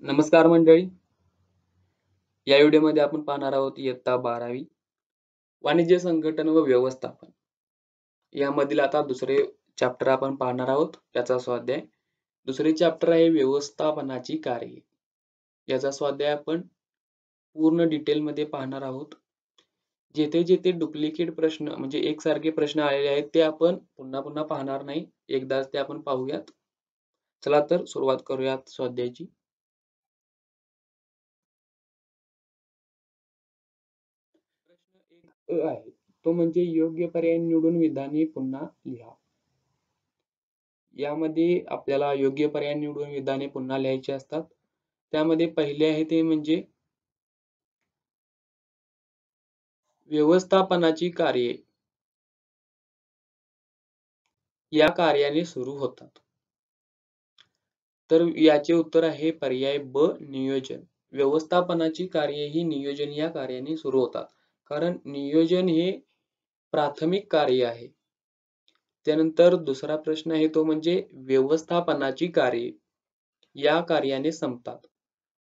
नमस्कार मंडळी. या व्हिडिओमध्ये आपण पाहणार आहोत इयत्ता 12वी वाणिज्य संघटन व व्यवस्थापन यामधील आता दुसरे चॅप्टर आपण पाहणार आहोत. याचा स्वाध्याय. दुसरे चॅप्टर आहे व्यवस्थापनाची कार्ये. याचा स्वाध्याय आपण पूर्ण डिटेलमध्ये पाहणार आहोत. जेथे जेथे डुप्लिकेट प्रश्न म्हणजे एकसारखे प्रश्न आलेले आहेत ते आपण पुन्हा पुन्हा पाहणार नाही. एकदाच ते आपण पाहूयात. चला तर सुरुवात करूयात स्वाध्यायाची. प्रश्न 1 आहे तो म्हणजे योग्य पर्याय निवडून विधाने पुन्हा लिहा. यामध्ये आपल्याला योग्य पर्याय निवडून विधाने पुन्हा लिहायची असतात. त्यामध्ये पहिले आहे ते म्हणजे व्यवस्थापनाची कार्ये या कार्याने सुरू होतात. तर याचे उत्तर आहे पर्याय ब नियोजन. व्यवस्थापनाची कार्ये ही नियोजन या कार्याने सुरू होतात. कारण नियोजन हे प्राथमिक कार्य आहे. त्यानंतर दुसरा प्रश्न आहे तो म्हणजे व्यवस्थापनाची कार्ये या कार्याने संपतात.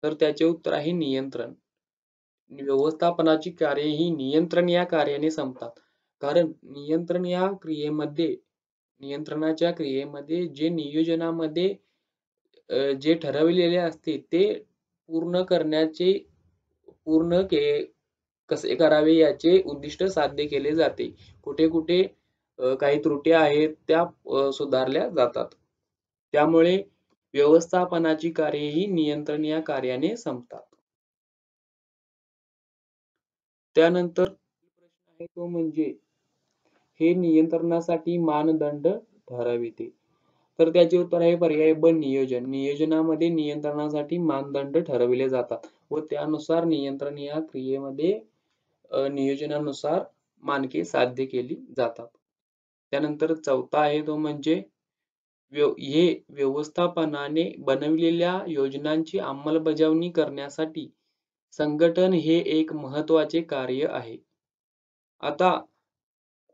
तर त्याचे उत्तर आहे नियंत्रण. व्यवस्थापनाची कार्ये ही नियंत्रण या कार्याने संपतात. कारण नियंत्रणाच्या क्रियेमध्ये जे नियोजनामध्ये जे ठरविलेले असते ते पूर्ण करण्याचे कसे करावे याचे उद्दिष्ट साध्य केले जाते. कुठे कुठे काही त्रुटी आहेत त्या सुधारल्या जातात. त्यामुळे व्यवस्थापनाची कार्ये ही नियंत्रण या कार्याने संपतात. त्यानंतर प्रश्न आहे तो म्हणजे हे नियंत्रणासाठी मानदंड ठरविते. तर त्याचे उत्तर आहे पर्याय ब नियोजन. नियोजनामध्ये नियंत्रणासाठी मानदंड ठरविले जातात व त्यानुसार नियंत्रण या क्रियेमध्ये नियोजनानुसार मानके साध्य केली जातात. त्यानंतर चौथा आहे तो म्हणजे हे व्यवस्थापनाने बनविलेल्या योजनांची अंमलबजावणी करण्यासाठी संघटन हे एक महत्त्वाचे कार्य आहे. आता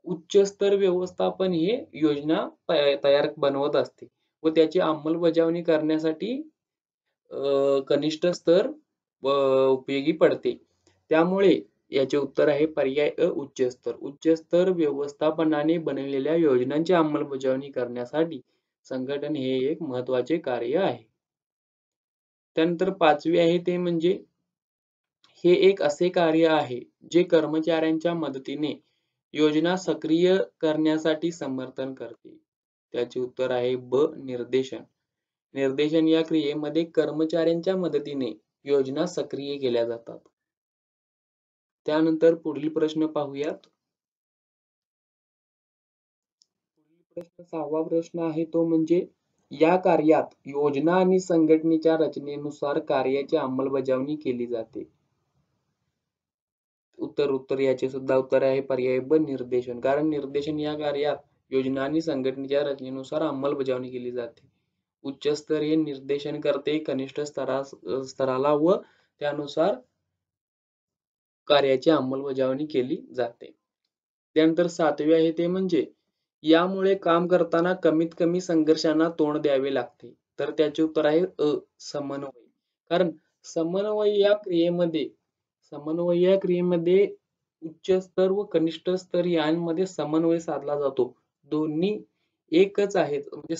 उच्च स्तर व्यवस्थापन हे योजना तयार बनवत असते व त्याची अंमलबजावणी करण्यासाठी कनिष्ठ स्तर उपयोगी पडते. त्यामुळे याचे उत्तर आहे पर्याय अ उच्च स्तर. उच्च स्तर व्यवस्थापनाने बनवलेल्या योजनांची अंमलबजावणी करण्यासाठी संघटन हे एक महत्त्वाचे कार्य आहे. त्यानंतर 5वी आहे ते म्हणजे हे एक असे कार्य आहे जे कर्मचाऱ्यांच्या मदतीने योजना सक्रिय करण्यासाठी समर्थन करते. त्याचे उत्तर आहे ब निर्देशन. निर्देशन या क्रियेमध्ये कर्मचाऱ्यांच्या मदतीने योजना सक्रिय केल्या जातात. त्यानंतर पुढील प्रश्न पाहूयात. पुढील प्रश्न 6वा प्रश्न आहे तो म्हणजे या कार्यात योजना आणि संघटनेच्या रचनेनुसार कार्याची अंमलबजावणी केली जाते. उत्तर याचे सुद्धा उत्तर आहे पर्याय ब निर्देशन. कारण निर्देशन या कार्यात योजना आणि संघटनेच्या रचनेनुसार अंमलबजावणी केली जाते. उच्च स्तर हे निर्देशन करते कनिष्ठ स्तराला व त्यानुसार कार्याची अंमलबजावणी केली जाते. त्यानंतर 7वी आहे ते म्हणजे यामुळे काम करताना कमीत कमी संघर्षांना तोंड द्यावे लागते. तर त्याचे उत्तर आहे अ समन्वय. कारण समन्वय या क्रियेमध्ये उच्च स्तर व कनिष्ठ स्तर यांमध्ये समन्वय साधला जातो. दोन्ही एकच आहेत म्हणजे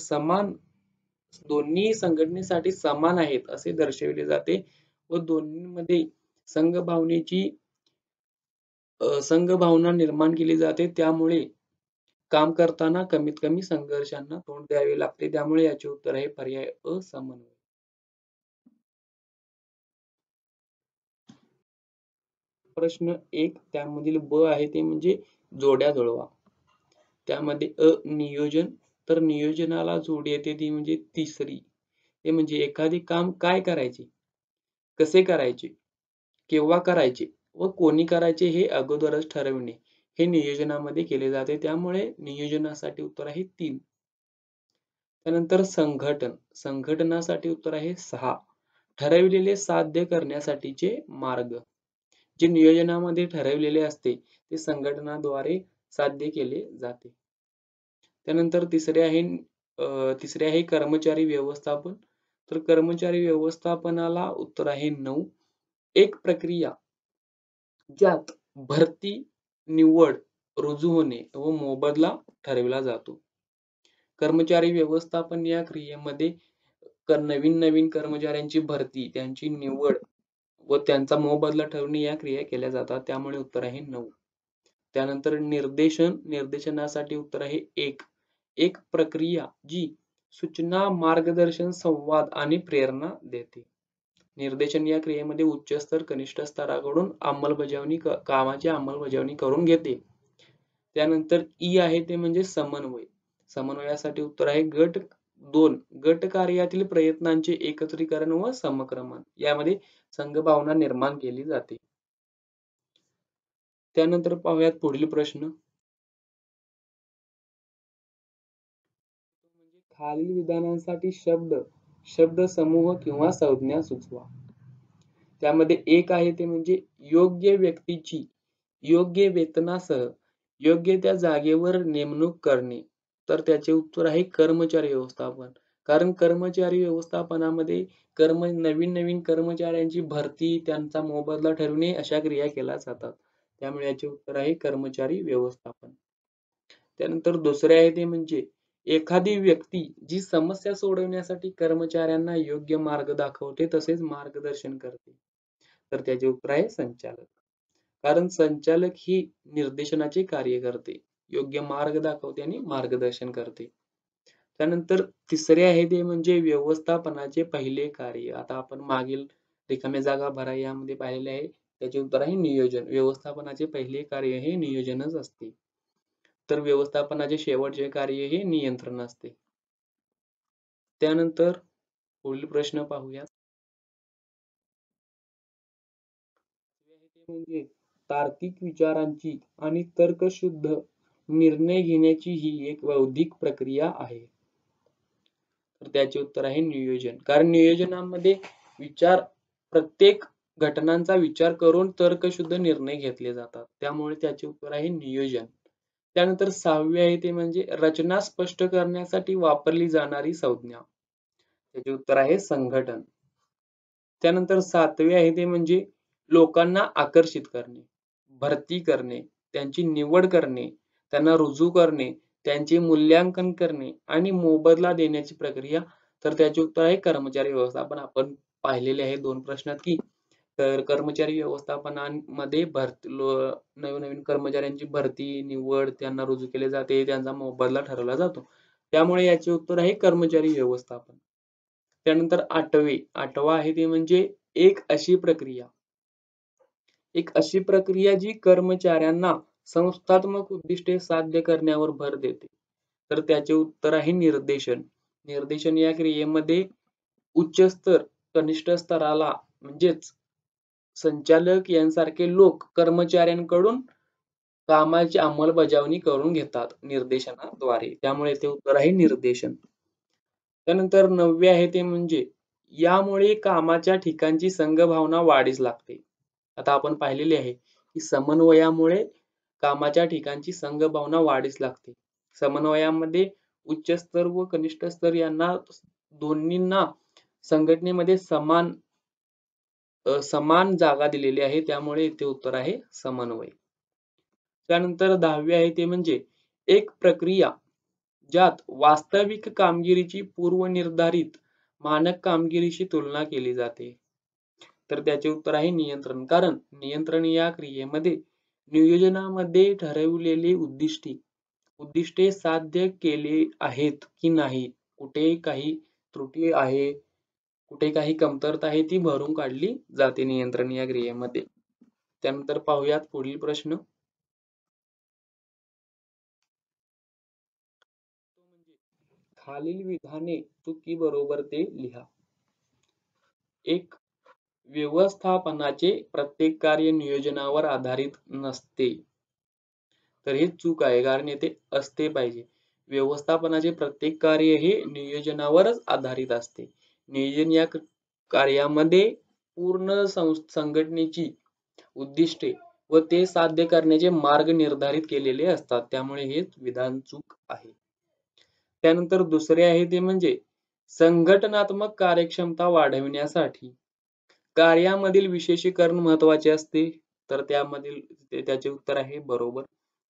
दोन्ही संघटनेसाठी समान आहेत असे दर्शविले जाते व दोन्हीमध्ये संघभावना निर्माण केली जाते. त्यामुळे काम करताना कमीत कमी संघर्षांना तोंड द्यावे लागते. त्यामुळे याचे उत्तर आहे पर्याय अ समन्वय. प्रश्न 1 त्यामधील ब आहे ते म्हणजे जोड्या जुळवा. त्यामध्ये अ नियोजन. तर नियोजनाला जोड येते ती म्हणजे तिसरी. ते म्हणजे एखादे काम काय करायचे, कसे करायचे, केव्हा करायचे व कोणी करायचे हे अगोदरच ठरविणे हे नियोजनामध्ये केले जाते. त्यामुळे नियोजनासाठी उत्तर आहे 3. त्यानंतर संघटन. संघटनासाठी उत्तर आहे 6. ठरविलेले साध्य करण्यासाठीचे मार्ग. जे नियोजनामध्ये ठरविलेले असते ते संघटनाद्वारे साध्य केले जाते. त्यानंतर तिसरे आहे कर्मचारी व्यवस्थापन. तर कर्मचारी व्यवस्थापनाला उत्तर आहे 9. एक प्रक्रिया ज्यात भरती, निवड, रुजू होणे व मोबदला ठरविला जातो. कर्मचारी व्यवस्थापन या क्रियेमध्ये नवीन-नवीन कर्मचाऱ्यांची भरती, त्यांची निवड व त्यांचा मोबदला ठरवणे या क्रिया केल्या जातात. त्यामुळे उत्तर आहे 9. त्यानंतर निर्देशनासाठी उत्तर आहे 1. एक प्रक्रिया जी सूचना, मार्गदर्शन, संवाद आणि प्रेरणा देते. निर्देशन या क्रियेमध्ये उच्च स्तर कनिष्ठ स्तराकडून कामाची अंमलबजावणी करून घेते. त्यानंतर ई आहे ते म्हणजे समन्वय. समन्वयासाठी उत्तर आहे गट 2. गट कार्यातील प्रयत्नांचे एकत्रीकरण व समक्रमण यामध्ये संघभावना निर्माण केली जाते. त्यानंतर पाहूयात पुढील प्रश्न. खालील विधानांसाठी शब्दसमूह किंवा संज्ञा सुचवा. त्यामध्ये एक आहे ते म्हणजे योग्य व्यक्तीची योग्य वेतनासह योग्य त्या जागेवर नेमणूक करणे. तर त्याचे उत्तर आहे कर्मचारी व्यवस्थापन. कारण कर्मचारी व्यवस्थापनामध्ये नवीन कर्मचाऱ्यांची भरती, त्यांचा मोबदला ठरविणे अशा क्रिया केल्या जातात. त्यामुळे याचे उत्तर आहे कर्मचारी व्यवस्थापन. त्यानंतर दुसरे आहे ते म्हणजे एखादी व्यक्ती जी समस्या सोडवण्यासाठी कर्मचाऱ्यांना योग्य मार्ग दाखवते तसेच मार्गदर्शन करते. तर त्याचे उत्तर आहे संचालक. कारण संचालक ही निर्देशनाचे कार्य करते, योग्य मार्ग दाखवते आणि मार्गदर्शन करते. त्यानंतर तिसरे आहे ते म्हणजे व्यवस्थापनाचे पहिले कार्य. आता आपण मागील रिकाम्या जागा भरा यामध्ये पाहिलेले आहे. त्याचे उत्तर आहे नियोजन. व्यवस्थापनाचे पहिले कार्य हे नियोजनच असते. तर व्यवस्थापनाचे शेवटचे कार्य हे नियंत्रण असते. त्यानंतर पुढील प्रश्न पाहूया. म्हणजे तार्किक विचारांची आणि तर्कशुद्ध निर्णय घेण्याची ही एक बौद्धिक प्रक्रिया आहे. तर त्याचे उत्तर आहे नियोजन. कारण नियोजनामध्ये प्रत्येक घटनांचा विचार करून तर्कशुद्ध निर्णय घेतले जातात. त्यामुळे त्याचे उत्तर आहे नियोजन. त्यानंतर 6वे आहे ते म्हणजे रचना स्पष्ट करण्यासाठी वापरली जाणारी संज्ञा. त्याचे उत्तर आहे संघटन. त्यानंतर 7वे आहे ते म्हणजे लोकांना आकर्षित करणे, भरती करणे, त्यांची निवड करणे, त्यांना रुजू करणे, त्यांचे मूल्यांकन करणे आणि मोबदला देण्याची प्रक्रिया. तर त्याचे उत्तर आहे कर्मचारी व्यवस्थापन. आपण पाहिलेले आहे 2 प्रश्नात की तर कर्मचारी व्यवस्थापनामध्ये नवीन कर्मचाऱ्यांची भरती, निवड, त्यांना रुजू केले जाते, त्यांचा मोबदला ठरवला जातो. त्यामुळे याचे उत्तर आहे कर्मचारी व्यवस्थापन. त्यानंतर 8वा आहे ते म्हणजे एक अशी प्रक्रिया जी कर्मचाऱ्यांना संस्थात्मक उद्दिष्टे साध्य करण्यावर भर देते. तर त्याचे उत्तर आहे निर्देशन. निर्देशन या क्रियेमध्ये उच्च स्तर कनिष्ठ स्तराला म्हणजेच संचालक यांसारखे लोक कर्मचाऱ्यांकडून कामाची अंमलबजावणी करून घेतात निर्देशनाद्वारे. त्यामुळे ते उत्तर आहे निर्देशन. त्यानंतर 9वे आहे ते म्हणजे यामुळे कामाच्या ठिकाणची संघभावना वाढीस लागते. आता आपण पाहिलेले आहे की समन्वयामुळे कामाच्या ठिकाणची संघभावना वाढीस लागते. समन्वयामध्ये उच्च स्तर व कनिष्ठ स्तर यांना दोन्हींना संघटनेमध्ये समान जागा दिलेली आहे. त्यामुळे इथे उत्तर आहे समन्वय. त्यानंतर 10वे आहे ते म्हणजे एक प्रक्रिया ज्यात वास्तविक कामगिरीची पूर्वनिर्धारित मानक कामगिरीशी तुलना केली जाते. तर त्याचे उत्तर आहे नियंत्रण. कारण नियंत्रण या क्रियेमध्ये नियोजनामध्ये ठरवलेली उद्दिष्टे साध्य केले आहेत की नाही, कुठे काही त्रुटी आहे, कुठे काही कमतरता आहे ती भरून काढली जाते नियंत्रण या क्रियेमध्ये. त्यानंतर पाहूयात पुढील प्रश्न. खालील विधाने चुकी बरोबर ते लिहा. एक व्यवस्थापनाचे प्रत्येक कार्य नियोजनावर आधारित नसते. तर हे चूक आहे कारण येथे असते पाहिजे. व्यवस्थापनाचे प्रत्येक कार्य हे नियोजनावरच आधारित असते. नियोजन या कार्यामध्ये पूर्ण संघटनेची उद्दिष्टे व ते साध्य करण्याचे मार्ग निर्धारित केलेले असतात. त्यामुळे हे विधान चूक आहे. त्यानंतर दुसरे आहे ते म्हणजे संघटनात्मक कार्यक्षमता वाढविण्यासाठी कार्यामधील विशेषीकरण महत्त्वाचे असते. तर त्याचे उत्तर आहे बरोबर.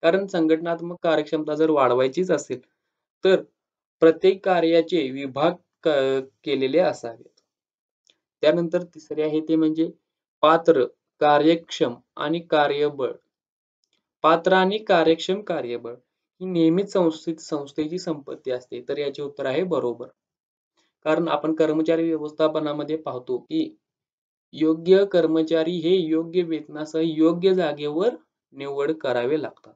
कारण संघटनात्मक कार्यक्षमता जर वाढवायचीच असेल, तर प्रत्येक कार्याचे विभाग केलेले असावेत. त्यानंतर तिसरे आहे ते म्हणजे पात्र, कार्यक्षम आणि कार्यबळ. पात्र आणि कार्यक्षम कार्यबळ ही नेहमीच संस्थेची संपत्ती असते. तर याचे उत्तर आहे बरोबर. कारण आपण कर्मचारी व्यवस्थापनामध्ये पाहतो की योग्य कर्मचारी हे योग्य वेतनासह योग्य जागेवर निवड करावे लागतात.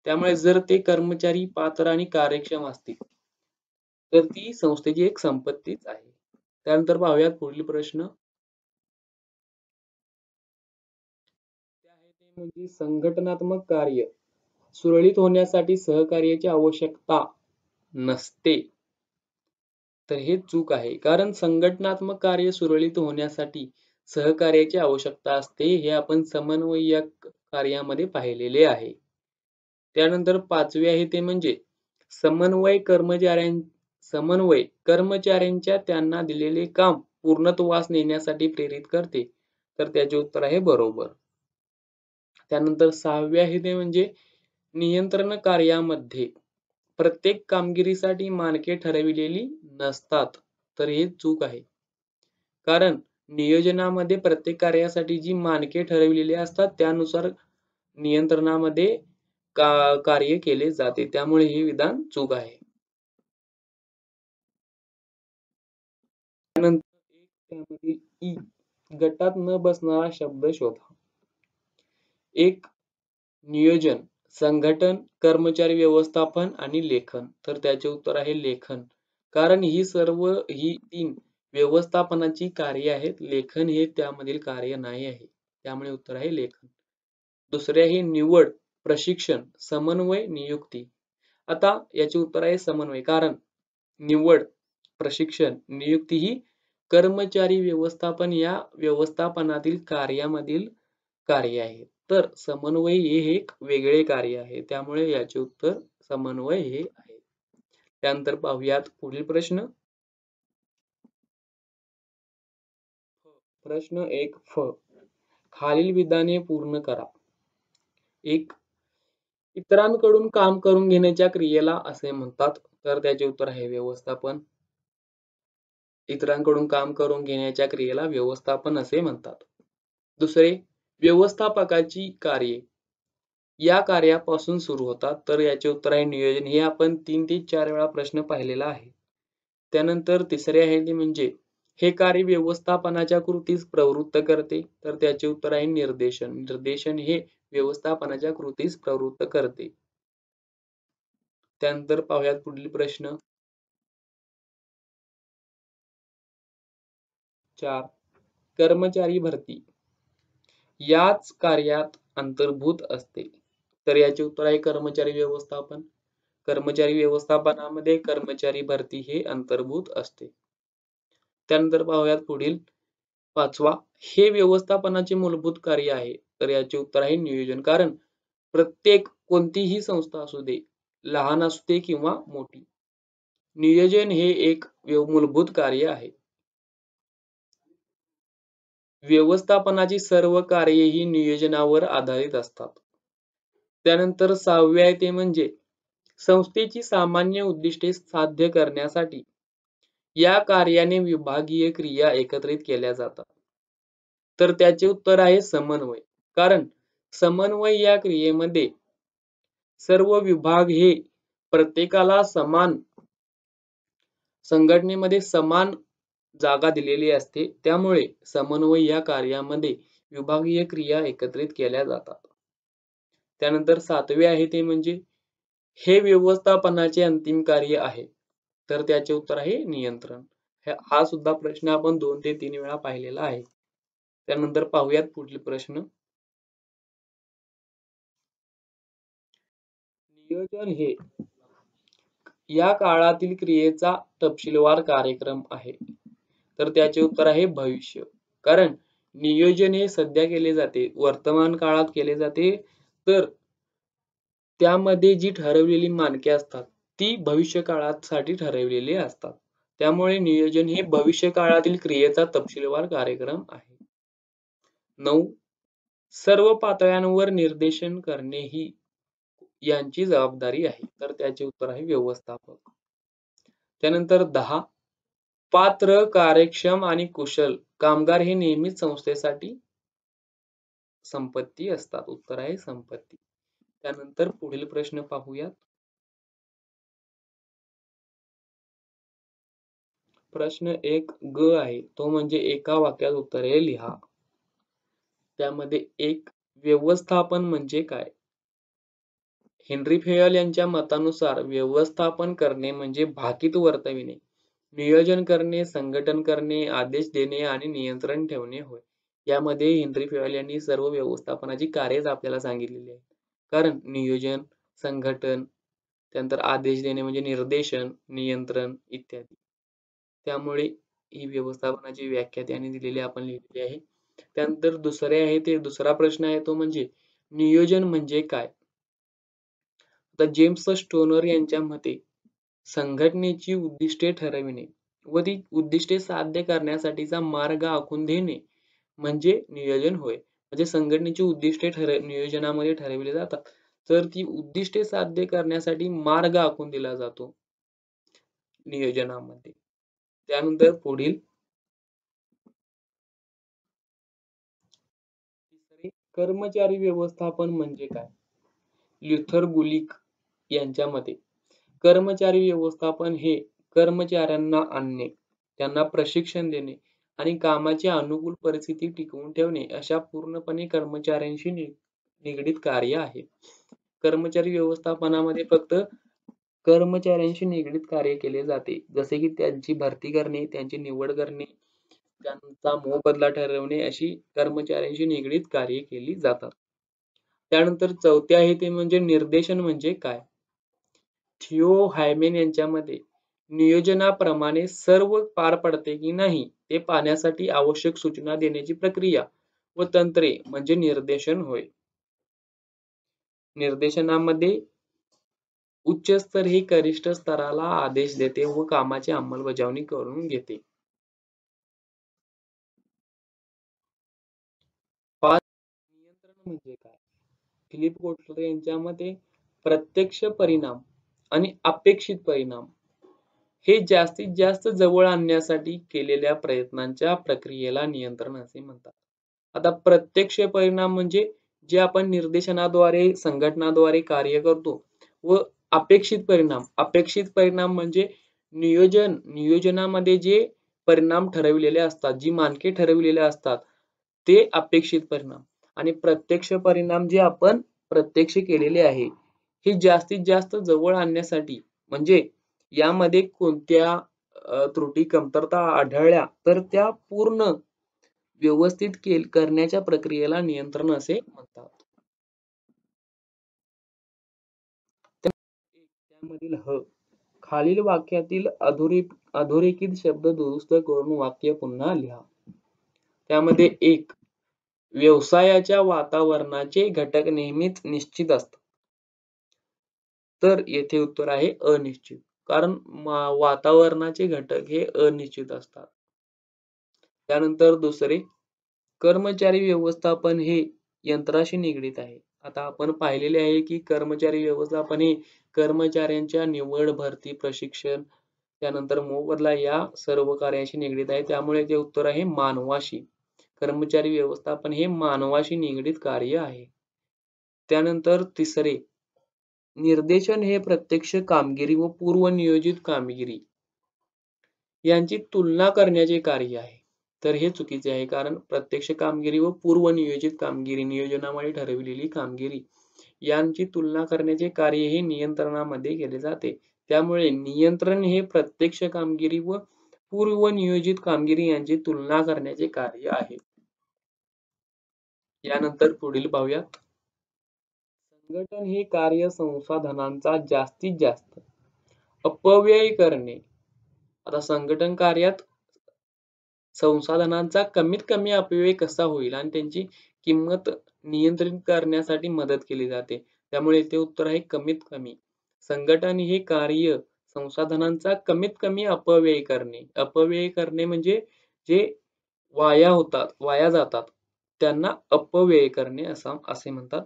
त्यामुळे जर ते कर्मचारी पात्र आणि कार्यक्षम असतील, तर ती संस्थेची एक संपत्तीच आहे. त्यानंतर पाहूयात पुढील प्रश्न. ते आहे ते म्हणजे संघटनात्मक कार्य सुरळीत होण्यासाठी सहकार्याची आवश्यकता नसते. तर हे चूक आहे. कारण संघटनात्मक कार्य सुरळीत होण्यासाठी सहकार्याची आवश्यकता असते. हे आपण समन्वय या कार्यामध्ये पाहिलेले आहे. त्यानंतर 5वे आहे ते म्हणजे समन्वय कर्मचाऱ्यांच्या त्यांना दिलेले काम पूर्णत्वास नेण्यासाठी प्रेरित करते. तर त्याचे उत्तर आहे बरोबर. त्यानंतर 6वे आहे ते म्हणजे नियंत्रण कार्यामध्ये प्रत्येक कामगिरीसाठी मानके ठरविलेली नसतात. तर हे चूक आहे. कारण नियोजनामध्ये प्रत्येक कार्यासाठी जी मानके ठरविलेली असतात त्यानुसार नियंत्रणामध्ये कार्य केले जाते. त्यामुळे हे विधान चूक आहे. त्यानंतर त्यामध्ये ई गटात न बसणारा शब्द शोधा. एक नियोजन, संघटन, कर्मचारी व्यवस्थापन आणि लेखन. तर त्याचे उत्तर आहे लेखन. कारण ही 3 व्यवस्थापनाची कार्य आहेत. लेखन हे त्यामधील कार्य नाही आहे. त्यामुळे उत्तर आहे लेखन. दुसरे आहे निवड, प्रशिक्षण, समन्वय, नियुक्ती. आता याचे उत्तर आहे समन्वय. कारण निवड, प्रशिक्षण, नियुक्ती ही कर्मचारी व्यवस्थापन या व्यवस्थापनातील कार्यामधील कार्य आहे. तर समन्वय हे एक वेगळे कार्य आहे. त्यामुळे याचे उत्तर समन्वय हे आहे. त्यानंतर पाहूयात पुढील प्रश्न. प्रश्न 1 फ. खालील विधाने पूर्ण करा. 1. इतरांकडून काम करून घेण्याच्या क्रियेला असे म्हणतात. तर त्याचे उत्तर आहे व्यवस्थापन. इतरांकडून काम करून घेण्याच्या क्रियेला व्यवस्थापन असे म्हणतात. दुसरे, व्यवस्थापकाची कार्ये या कार्यापासून सुरू होतात. तर याचे उत्तर आहे नियोजन. हे आपण 3 ते 4 वेळा प्रश्न पाहिलेला आहे. त्यानंतर तिसरे आहे ते म्हणजे हे कार्य व्यवस्थापनाच्या कृतीस प्रवृत्त करते. तर त्याचे उत्तर आहे निर्देशन. निर्देशन हे व्यवस्थापनाच्या कृतीस प्रवृत्त करते. त्यानंतर पाहूयात पुढील प्रश्न. 4. कर्मचारी भरती याच कार्यात अंतर्भूत असते. तर याचे उत्तर आहे कर्मचारी व्यवस्थापन. कर्मचारी व्यवस्थापनामध्ये कर्मचारी भरती हे अंतर्भूत असते. त्यानंतर पाहूयात पुढील 5वा. हे व्यवस्थापनाचे मूलभूत कार्य आहे. तर याचे उत्तर आहे नियोजन. कारण प्रत्येक कोणतीही संस्था असू दे, लहान असू दे किंवा मोठी, नियोजन हे एक मूलभूत कार्य आहे. व्यवस्थापनाची सर्व कार्ये ही नियोजनावर आधारित असतात. त्यानंतर 6वे आहे ते म्हणजे संस्थेची सामान्य उद्दिष्टे साध्य करण्यासाठी या कार्याने विभागीय क्रिया एकत्रित केल्या जातात. तर त्याचे उत्तर आहे समन्वय. कारण समन्वय या क्रियेमध्ये सर्व विभाग हे प्रत्येकाला संघटनेमध्ये समान जागा दिलेली असते. त्यामुळे समन्वय या कार्यामध्ये विभागीय क्रिया एकत्रित केल्या जातात. त्यानंतर 7वे आहे ते म्हणजे हे व्यवस्थापनाचे अंतिम कार्य आहे. तर त्याचे उत्तर आहे नियंत्रण. हा सुद्धा प्रश्न आपण 2 ते 3 वेळा पाहिलेला आहे. त्यानंतर पाहूयात पुढील प्रश्न. नियोजन हे या काळातील क्रियेचा तपशीलवार कार्यक्रम आहे. तर त्याचे उत्तर आहे भविष्य. कारण नियोजन हे सध्या केले जाते, वर्तमान काळात केले जाते. तर त्यामध्ये जी ठरवलेली मानके असतात ती भविष्य काळासाठी ठरवलेली असतात. त्यामुळे नियोजन हे भविष्य काळातील क्रियेचा तपशीलवार कार्यक्रम आहे. 9. सर्व पातळ्यांवर निर्देशन करणे ही यांची जबाबदारी आहे. तर त्याचे उत्तर आहे व्यवस्थापक. त्यानंतर 10. पात्र, कार्यक्षम आणि कुशल कामगार हे नेहमीच संस्थेसाठी संपत्ती असतात. उत्तर आहे संपत्ती. त्यानंतर पुढील प्रश्न पाहूयात. प्रश्न 1 ग आहे. तो म्हणजे एका वाक्यात उत्तरे लिहा. त्यामध्ये 1. व्यवस्थापन म्हणजे काय? हेनरी फेयल यांच्या मतानुसार व्यवस्थापन करणे म्हणजे भाकीत वर्तविणे, नियोजन करणे, संघटन करणे, आदेश देणे आणि नियंत्रण ठेवणे होय. यामध्ये हेनरी फेयल यांनी सर्व व्यवस्थापनाची कार्यच आपल्याला सांगितलेली आहेत. कारण नियोजन, संघटन, त्यानंतर आदेश देणे म्हणजे निर्देशन, नियंत्रण इत्यादी. त्यामुळे ही व्यवस्थापनाची व्याख्या त्यांनी दिलेली आपण लिहिलेली आहे. त्यानंतर दुसरा प्रश्न आहे तो म्हणजे नियोजन म्हणजे काय? आता जेम्स स्टोनर यांच्या मते संघटनेची उद्दिष्टे ठरविणे व ती उद्दिष्टे साध्य करण्यासाठीचा मार्ग आखून देणे म्हणजे नियोजन होय. म्हणजे संघटनेची उद्दिष्टे नियोजनामध्ये ठरविले जातात. तर ती उद्दिष्टे साध्य करण्यासाठी मार्ग आखून दिला जातो नियोजनामध्ये. त्यानंतर पुढील कर्मचारी व्यवस्थापन म्हणजे काय? ल्युथर गुलिक यांच्या मते कर्मचारी व्यवस्थापन हे कर्मचाऱ्यांना आणणे, त्यांना प्रशिक्षण देणे आणि कामाची अनुकूल परिस्थिती टिकवून ठेवणे अशा पूर्णपणे कर्मचाऱ्यांशी निगडीत कार्य आहे. कर्मचारी व्यवस्थापनामध्ये फक्त कर्मचाऱ्यांशी निगडीत कार्य केले जाते. जसे की त्यांची भरती करणे, त्यांची निवड करणे, त्यांचा मोबदला ठरवणे अशी कर्मचाऱ्यांशी निगडीत कार्य केली जातात. त्यानंतर चौथे आहे ते म्हणजे निर्देशन म्हणजे काय? थियो हायमेन यांच्या मते नियोजनाप्रमाणे सर्व पार पडते की नाही ते पाहण्यासाठी आवश्यक सूचना देण्याची प्रक्रिया व तंत्रे म्हणजे निर्देशन होय. निर्देशनामध्ये उच्च स्तर ही कनिष्ठ स्तराला आदेश देते व कामाची अंमलबजावणी करून घेते. 5. नियंत्रण म्हणजे काय? फिलिप कोटलर यांच्या मते प्रत्यक्ष परिणाम आणि अपेक्षित परिणाम हे जास्तीत जास्त जवळ आणण्यासाठी केलेल्या प्रयत्नांच्या प्रक्रियेला नियंत्रण असे म्हणतात. आता प्रत्यक्ष परिणाम म्हणजे जे आपण निर्देशनाद्वारे, संघटनाद्वारे कार्य करतो व अपेक्षित परिणाम म्हणजे नियोजनामध्ये जे परिणाम ठरविलेले असतात, जी मानके ठरविलेले असतात, ते अपेक्षित परिणाम आणि प्रत्यक्ष परिणाम जे आपण प्रत्यक्ष केलेले आहे, हे जास्तीत जास्त जवळ आणण्यासाठी म्हणजे यामध्ये कोणत्या त्रुटी, कमतरता आढळल्या तर त्या पूर्ण व्यवस्थित करण्याच्या प्रक्रियेला नियंत्रण असे म्हणतात. त्यामधील खालील वाक्यातील अधोरेखित शब्द दुरुस्त करून वाक्य पुन्हा लिहा. त्यामध्ये 1. व्यवसायाच्या वातावरणाचे घटक नेहमीच निश्चित असतात. तर येथे उत्तर आहे अनिश्चित. कारण वातावरणाचे घटक हे अनिश्चित असतात. त्यानंतर दुसरे, कर्मचारी व्यवस्थापन हे यंत्राशी निगडीत आहे. आता आपण पाहिलेले आहे की कर्मचारी व्यवस्थापन हे कर्मचाऱ्यांच्या निवड, भरती, प्रशिक्षण, त्यानंतर मोबदला या सर्व कार्याशी निगडीत आहे. त्यामुळे ते उत्तर आहे मानवाशी. कर्मचारी व्यवस्थापन हे मानवाशी निगडीत कार्य आहे. त्यानंतर तिसरे, निर्देशन हे प्रत्यक्ष कामगिरी व पूर्वनियोजित कामगिरी यांची तुलना करण्याचे कार्य आहे. तर हे चुकीचे आहे. कारण प्रत्यक्ष कामगिरी व पूर्वनियोजित कामगिरी, नियोजनामुळे ठरविलेली कामगिरी यांची तुलना करण्याचे कार्य हे नियंत्रणामध्ये केले जाते. त्यामुळे नियंत्रण हे प्रत्यक्ष कामगिरी व पूर्वनियोजित कामगिरी यांची तुलना करण्याचे कार्य आहे. यानंतर पुढील पाहूयात. संघटन हे कार्य संसाधनांचा जास्तीत जास्त अपव्यय करणे. आता संघटन कार्यात संसाधनांचा कमीत कमी अपव्यय कसा होईल आणि त्यांची किंमत नियंत्रित करण्यासाठी मदत केली जाते. त्यामुळे ते उत्तर आहे कमीत कमी. संघटन हे कार्य संसाधनांचा कमीत कमी अपव्यय करणे. अपव्यय करणे म्हणजे जे वाया जातात त्यांना अपव्यय करणे असे म्हणतात.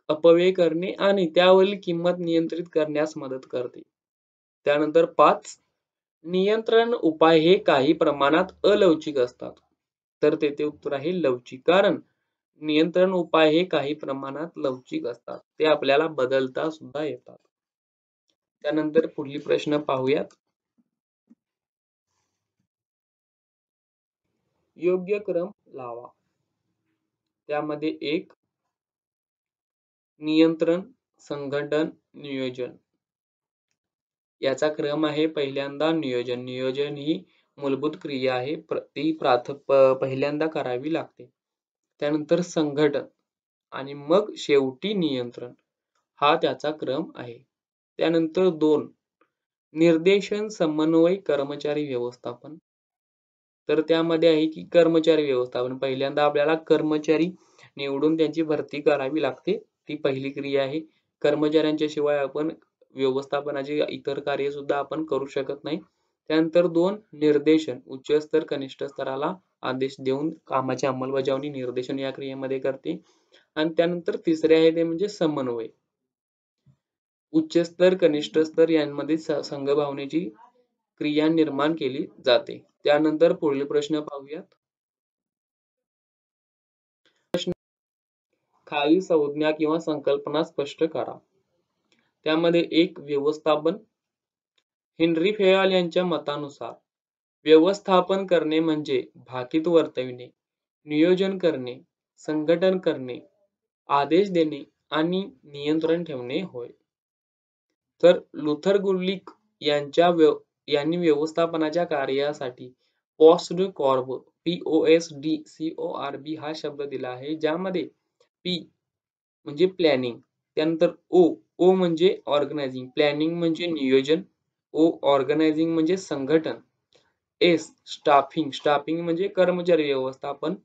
अपव्यय करणे आणि त्यावरील किंमत नियंत्रित करण्यास मदत करते. त्यानंतर 5 नियंत्रण उपाय हे काही प्रमाणात अलवचिक असतात. तर तेथे उत्तर आहे लवचिक. कारण नियंत्रण उपाय हे काही प्रमाणात लवचिक असतात. ते आपल्याला बदलता सुद्धा येतात. त्यानंतर पुढील प्रश्न पाहूयात. योग्य क्रम लावा. त्यामध्ये 1 नियंत्रण, संघटन, नियोजन याचा क्रम आहे. पहिल्यांदा नियोजन. नियोजन ही मूलभूत क्रिया आहे. ती पहिल्यांदा करावी लागते. त्यानंतर संघटन आणि मग शेवटी नियंत्रण हा त्याचा क्रम आहे. त्यानंतर 2 निर्देशन, समन्वय, कर्मचारी व्यवस्थापन. तर त्यामध्ये आहे की कर्मचारी व्यवस्थापन. पहिल्यांदा आपल्याला कर्मचारी निवडून त्यांची भरती करावी लागते. ती पहिली क्रिया आहे. कर्मचाऱ्यांच्या शिवाय आपण व्यवस्थापनाची इतर कार्य सुद्धा आपण करू शकत नाही. त्यानंतर 2 निर्देशन. उच्च स्तर कनिष्ठ स्तराला आदेश देऊन कामाची अंमलबजावणी निर्देशन या क्रियेमध्ये करते. आणि त्यानंतर तिसरे आहे ते म्हणजे समन्वय. उच्च स्तर कनिष्ठ स्तर यांमध्ये संघभावनेची क्रिया निर्माण केली जाते. त्यानंतर पुढील प्रश्न पाहूयात. खालील संज्ञा किंवा संकल्पना स्पष्ट करा. त्यामध्ये 1 व्यवस्थापन. हेनरी फेयाल यांच्या मतानुसार व्यवस्थापन करणे म्हणजे भाकीत वर्तविणे, नियोजन करणे, संघटन करणे, आदेश देणे आणि नियंत्रण ठेवणे होय. तर लुथर गुर्लिक यांनी व्यवस्थापनाच्या कार्यासाठी पोस्डकॉर्ब POSDCORB हा शब्द दिला आहे. ज्यामध्ये P म्हणजे प्लॅनिंग, त्यानंतर O म्हणजे ऑर्गनायझिंग, प्लॅनिंग म्हणजे नियोजन, ऑर्गनायझिंग म्हणजे संघटन, स्टाफिंग म्हणजे कर्मचारी व्यवस्थापन,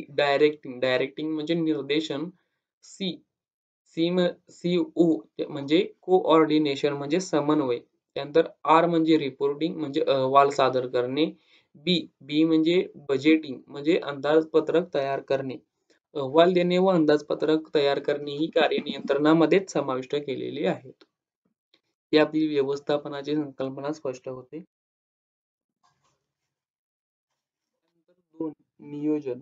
डायरेक्टिंग म्हणजे निर्देशन, CO म्हणजे कोऑर्डिनेशन म्हणजे समन्वय, त्यानंतर R म्हणजे रिपोर्टिंग म्हणजे अहवाल सादर करणे, बी म्हणजे बजेटिंग म्हणजे अंदाजपत्रक तयार करणे. अहवाल देणे व अंदाजपत्रक तयार करणे ही कार्य नियंत्रणामध्येच समाविष्ट केलेली आहेत. ही आपली व्यवस्थापनाची संकल्पना स्पष्ट होते. 2 नियोजन.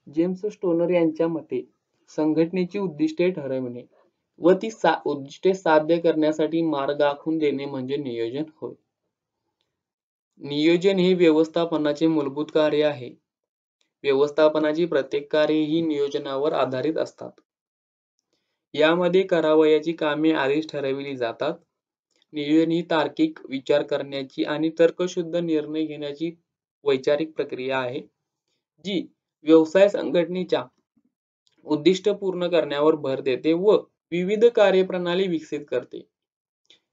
जेम्स स्टोनर यांच्या मते संघटनेची उद्दिष्टे ठरविणे व ती उद्दिष्टे साध्य करण्यासाठी मार्ग आखून देणे म्हणजे नियोजन होय. नियोजन हे व्यवस्थापनाचे मूलभूत कार्य आहे. व्यवस्थापनाची प्रत्येक कार्ये ही नियोजनावर आधारित असतात. यामध्ये करावयाची कामे आधीच ठरविली जातात. नियोजन ही तार्किक विचार करण्याची आणि तर्कशुद्ध निर्णय घेण्याची वैचारिक प्रक्रिया आहे, जी व्यवसाय संघटनेच्या उद्दिष्ट पूर्ण करण्यावर भर देते व विविध कार्यप्रणाली विकसित करते.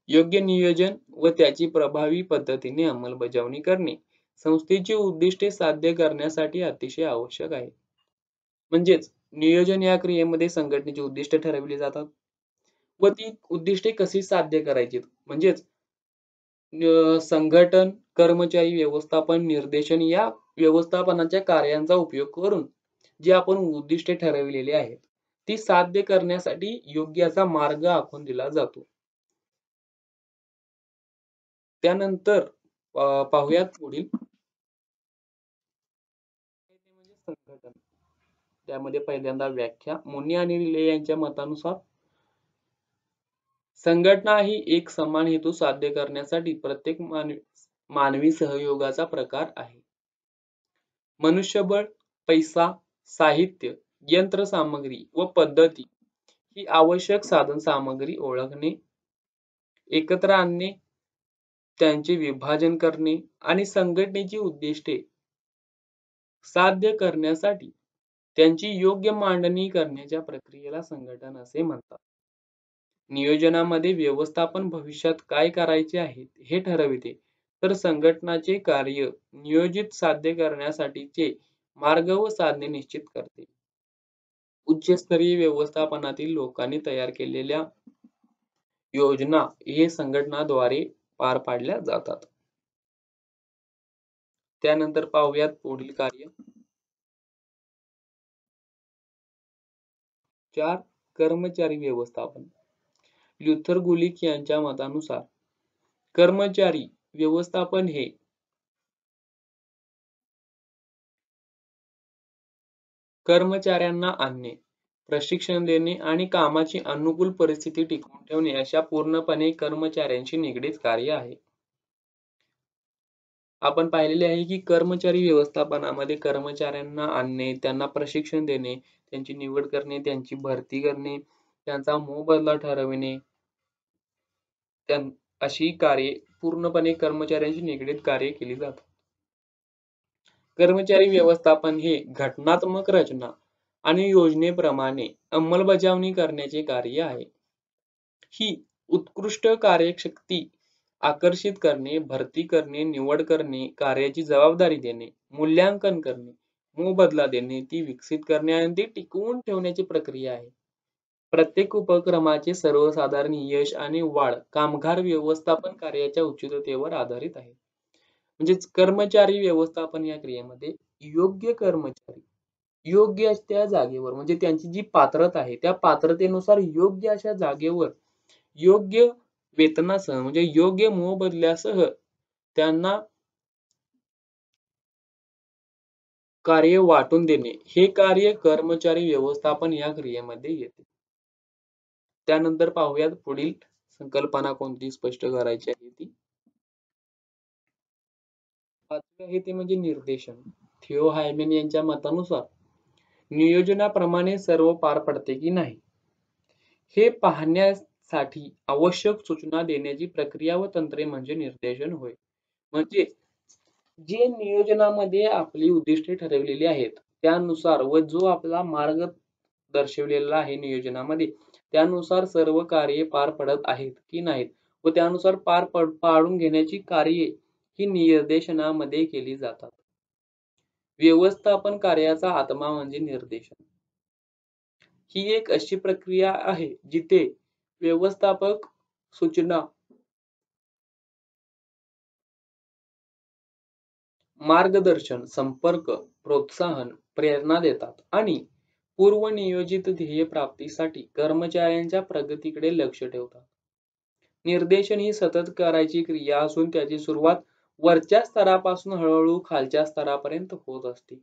योग्य नियोजन व त्याची प्रभावी पद्धतीने अंमलबजावणी करणे संस्थेची उद्दिष्टे साध्य करण्यासाठी अतिशय आवश्यक आहे. म्हणजेच नियोजन या क्रियेमध्ये संघटनेची उद्दिष्टे ठरवली जातात व ती उद्दिष्टे कशी साध्य करायची म्हणजेच संघटन, कर्मचारी व्यवस्थापन, निर्देशन या व्यवस्थापनाच्या कार्यांचा उपयोग करून जी आपण उद्दिष्टे ठरविलेली आहेत ती साध्य करण्यासाठी योग्य असा मार्ग आखून दिला जातो. त्यानंतर पाहूयात पुढील संघटन. त्यामध्ये पहिल्यांदा व्याख्या. मुनी आणि रिले यांच्या मतानुसार संघटना ही एक समान हेतू साध्य करण्यासाठी प्रत्येक मानवी सहयोगाचा प्रकार आहे. मनुष्यबळ, पैसा, साहित्य, यंत्रसामग्री व पद्धती ही आवश्यक साधन सामग्री ओळखणे, एकत्र आणणे, त्यांचे विभाजन करणे आणि संघटनेची उद्दिष्टे साध्य करण्यासाठी त्यांची योग्य मांडणी करण्याच्या प्रक्रियेला संघटन असे म्हणतात. नियोजनामध्ये व्यवस्थापन भविष्यात काय करायचे आहे हे ठरविते, तर संघटनाचे कार्य नियोजित साध्य करण्यासाठीचे मार्ग व साधने निश्चित करते. उच्चस्तरीय व्यवस्थापनातील लोकांनी तयार केलेल्या योजना हे संघटनाद्वारे पार पाडल्या जातात. त्यानंतर पाहूयात पुढील कार्य. 4. कर्मचारी व्यवस्थापन. ल्युथर गुलिक यांच्या मतानुसार कर्मचारी व्यवस्थापन हे कर्मचाऱ्यांना आणणे, प्रशिक्षण देणे आणि कामाची अनुकूल परिस्थिती टिकवून ठेवणे अशा पूर्णपणे कर्मचाऱ्यांशी निगडीत कार्य आहे. आपण पाहिलेले आहे की कर्मचारी व्यवस्थापनामध्ये कर्मचाऱ्यांना आणणे, त्यांना प्रशिक्षण देणे, त्यांची निवड करणे, त्यांची भरती करणे, त्यांचा मोबदला ठरविणे, अशी कार्ये पूर्णपणे कर्मचाऱ्यांशी निगडीत कार्य केली जातात. कर्मचारी व्यवस्थापन हे घटनात्मक रचना आणि योजनेप्रमाणे अंमलबजावणी करण्याचे कार्य आहे. ही उत्कृष्ट कार्यशक्ती आकर्षित करणे, भरती करणे, निवड करणे, कार्याची जबाबदारी देणे, मूल्यांकन करणे, मोबदला देणे, ती विकसित करणे आणि ती टिकवून ठेवण्याची प्रक्रिया आहे. प्रत्येक उपक्रमाचे सर्वसाधारण यश आणि वाढ कामगार व्यवस्थापन कार्याच्या उचिततेवर आधारित आहे. म्हणजेच कर्मचारी व्यवस्थापन या क्रियेमध्ये योग्य कर्मचारी योग्य त्या जागेवर म्हणजे त्यांची जी पात्रता आहे त्या पात्रतेनुसार योग्य अशा जागेवर योग्य वेतनासह म्हणजे योग्य मोबदल्यासह त्यांना कार्य वाटून देणे हे कार्य कर्मचारी व्यवस्थापन या क्रियेमध्ये येते. त्यानंतर पाहूयात पुढील संकल्पना कोणती स्पष्ट करायची आहे ती. 5वे आहे ते म्हणजे निर्देशन. थियो हायमेन यांच्या मतानुसार नियोजनाप्रमाणे सर्व पार पडते की नाही हे पाहण्यासाठी आवश्यक सूचना देण्याची प्रक्रिया व तंत्रे म्हणजे निर्देशन होय. म्हणजे जे नियोजनामध्ये आपली उद्दिष्टे ठरवलेली आहेत त्यानुसार व जो आपला मार्ग दर्शवलेला आहे नियोजनामध्ये त्यानुसार सर्व कार्ये पार पडत आहेत की नाहीत व त्यानुसार पाडून घेण्याची कार्ये ही निर्देशनामध्ये केली जातात. व्यवस्थापन कार्याचा आत्मा म्हणजे निर्देशन. ही एक अशी प्रक्रिया आहे जिथे व्यवस्थापक सूचना, मार्गदर्शन, संपर्क, प्रोत्साहन, प्रेरणा देतात आणि पूर्वनियोजित ध्येय प्राप्तीसाठी कर्मचाऱ्यांच्या प्रगतीकडे लक्ष ठेवतात. निर्देशन ही सतत करायची क्रिया असून त्याची सुरुवात वरच्या स्तरापासून हळूहळू खालच्या स्तरापर्यंत होत असते.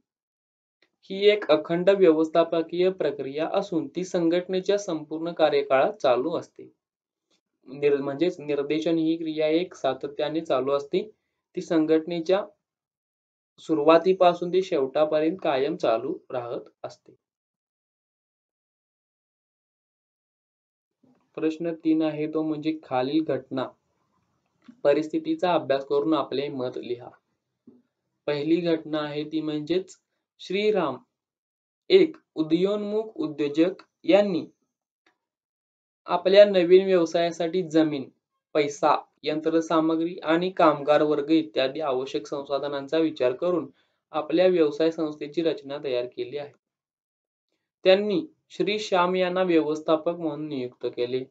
ही एक अखंड व्यवस्थापकीय प्रक्रिया असून ती संघटनेच्या संपूर्ण कार्यकाळात चालू असते. म्हणजेच निर्देशन ही क्रिया एक सातत्याने चालू असते. ती संघटनेच्या सुरुवातीपासून ते शेवटापर्यंत कायम चालू राहत असते. प्रश्न 3 आहे तो म्हणजे खालील घटना परिस्थितीचा अभ्यास करून आपले मत लिहा. पहिली घटना आहे ती म्हणजेच श्रीराम एक उदयोन्मुख उद्योजक यांनी आपल्या नवीन व्यवसायासाठी जमीन, पैसा, यंत्रसामग्री आणि कामगार वर्ग इत्यादी आवश्यक संसाधनांचा विचार करून आपल्या व्यवसाय संस्थेची रचना तयार केली आहे. त्यांनी श्री श्याम यांना व्यवस्थापक म्हणून नियुक्त केले.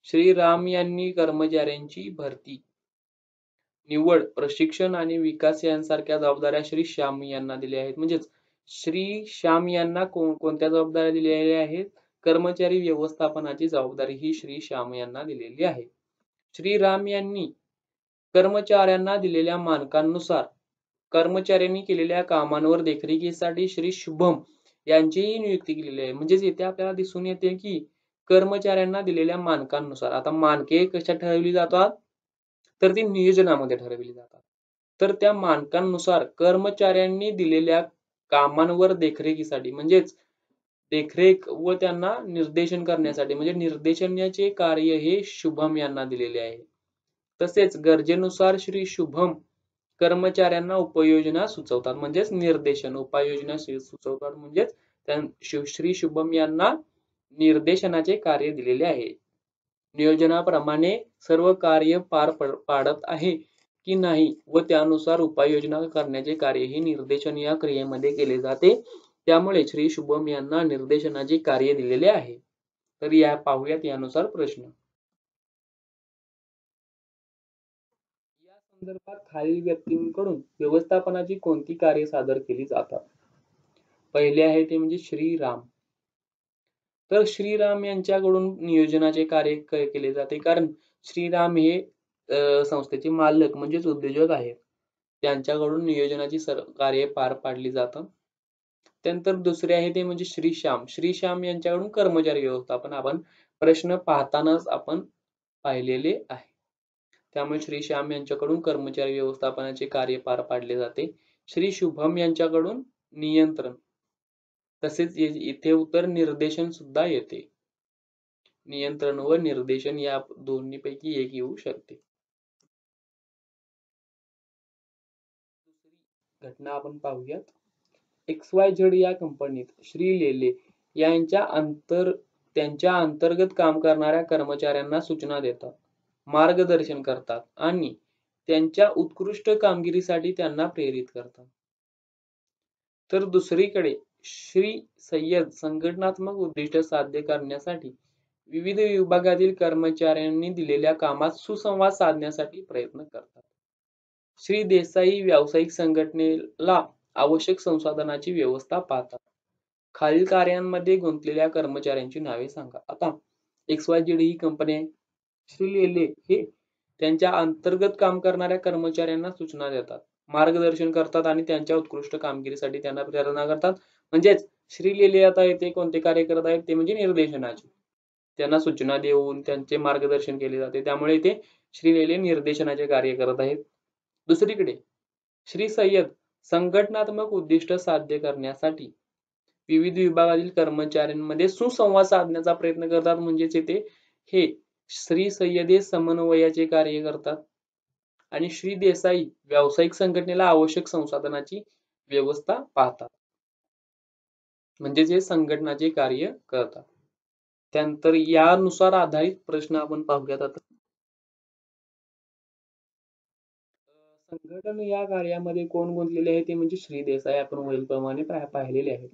श्रीराम यांनी कर्मचाऱ्यांची भरती, निवड, प्रशिक्षण आणि विकास यांसारख्या जबाबदाऱ्या श्री श्याम यांना दिल्या आहेत. म्हणजेच श्री श्याम यांना कोणत्या जबाबदाऱ्या दिलेल्या आहेत? कर्मचारी व्यवस्थापनाची जबाबदारी ही श्री श्याम यांना दिलेली आहे. श्रीराम यांनी कर्मचाऱ्यांना दिलेल्या मानकांनुसार कर्मचाऱ्यांनी केलेल्या कामांवर देखरेखीसाठी श्री शुभम यांचीही नियुक्ती केलेली आहे. म्हणजेच इथे आपल्याला दिसून येते की कर्मचाऱ्यांना दिलेल्या मानकांनुसार, आता मानके कशा ठरवली जातात तर ती नियोजनामध्ये ठरवली जातात. तर त्या मानकांनुसार कर्मचाऱ्यांनी दिलेल्या कामांवर देखरेखीसाठी म्हणजेच देखरेख व त्यांना निर्देशन करण्यासाठी म्हणजे निर्देशनाचे कार्य हे शुभम यांना दिलेले आहे. तसेच गरजेनुसार श्री शुभम कर्मचाऱ्यांना उपयोजना सुचवतात. म्हणजेच निर्देशन उपाययोजना सुचवतात. म्हणजेच श्री शुभम यांना निर्देशनाचे कार्य दिलेले आहे. नियोजनाप्रमाणे सर्व कार्य पार पाडत आहे की नाही व त्यानुसार उपाययोजना करण्याचे कार्य हे निर्देशन या क्रियेमध्ये केले जाते. त्यामुळे श्री शुभम यांना निर्देशनाचे कार्य दिलेले आहे. तर या पाहूयात यानुसार प्रश्न. संदर्भात खालील व्यक्तींकडून व्यवस्थापनाची कोणती कार्ये सादर केली जातात? पहिले आहे ते म्हणजे श्रीराम. तर श्रीराम यांच्याकडून नियोजनाचे कार्य केले जाते, कारण श्रीराम हे संस्थेचे मालक म्हणजेच उद्योजक आहेत. त्यांच्याकडून नियोजनाची कार्ये पार पाडली जातात. त्यानंतर दुसरे आहे ते म्हणजे श्रीश्याम. श्रीश्याम यांच्याकडून कर्मचारी व्यवस्थापन आपण प्रश्न पाहतानाच आपण पाहिलेले आहे. त्यामुळे श्रीश्याम यांच्याकडून कर्मचारी व्यवस्थापनाचे कार्य पार पाडले जाते. श्री शुभम यांच्याकडून नियंत्रण, तसेच इथे उत्तर निर्देशन सुद्धा येते. नियंत्रण व निर्देशन या दोन्हीपैकी एक येऊ शकते. दुसरी घटना आपण पाहूयात. XYZ या कंपनीत श्री लेले त्यांच्या अंतर्गत काम करणाऱ्या कर्मचाऱ्यांना सूचना देतात, मार्गदर्शन करतात आणि त्यांच्या उत्कृष्ट कामगिरीसाठी त्यांना प्रेरित करतात. तर दुसरीकडे श्री सय्यद संघटनात्मक उद्दिष्ट साध्य करण्यासाठी विविध विभागातील कर्मचाऱ्यांनी दिलेल्या कामात सुसंवाद साधण्यासाठी प्रयत्न करतात. श्री देसाई व्यावसायिक संघटनेला आवश्यक संसाधनाची व्यवस्था पाहतात. खालील कार्यांमध्ये गुंतलेल्या कर्मचाऱ्यांची नावे सांगा. आता XYZ ही कंपनी आहे. श्री लेले हे त्यांच्या अंतर्गत काम करणाऱ्या कर्मचाऱ्यांना सूचना देतात, मार्गदर्शन करतात आणि त्यांच्या उत्कृष्ट कामगिरीसाठी त्यांना प्रेरणा करतात. म्हणजेच श्री लेले आता येथे कोणते कार्य करत आहेत ते म्हणजे निर्देशनाचे. त्यांना सूचना देऊन त्यांचे मार्गदर्शन केले जाते, त्यामुळे ते श्री लेले निर्देशनाचे कार्य करत आहेत. दुसरीकडे श्री सय्यद संघटनात्मक उद्दिष्ट साध्य करण्यासाठी विविध विभागातील कर्मचाऱ्यांमध्ये सुसंवाद साधण्याचा प्रयत्न करतात. म्हणजेच येथे हे श्री सय्यद हे समन्वयाचे कार्य करतात आणि श्री देसाई व्यावसायिक संघटनेला आवश्यक संसाधनाची व्यवस्था पाहतात. म्हणजेच हे संघटनाचे कार्य करतात. त्यानंतर यानुसार आधारित प्रश्न आपण पाहूयात. आता संघटन या कार्यामध्ये कोण गुंतलेले आहे ते म्हणजे श्री देसाई. आपण वरीलप्रमाणे पाहिलेले आहे.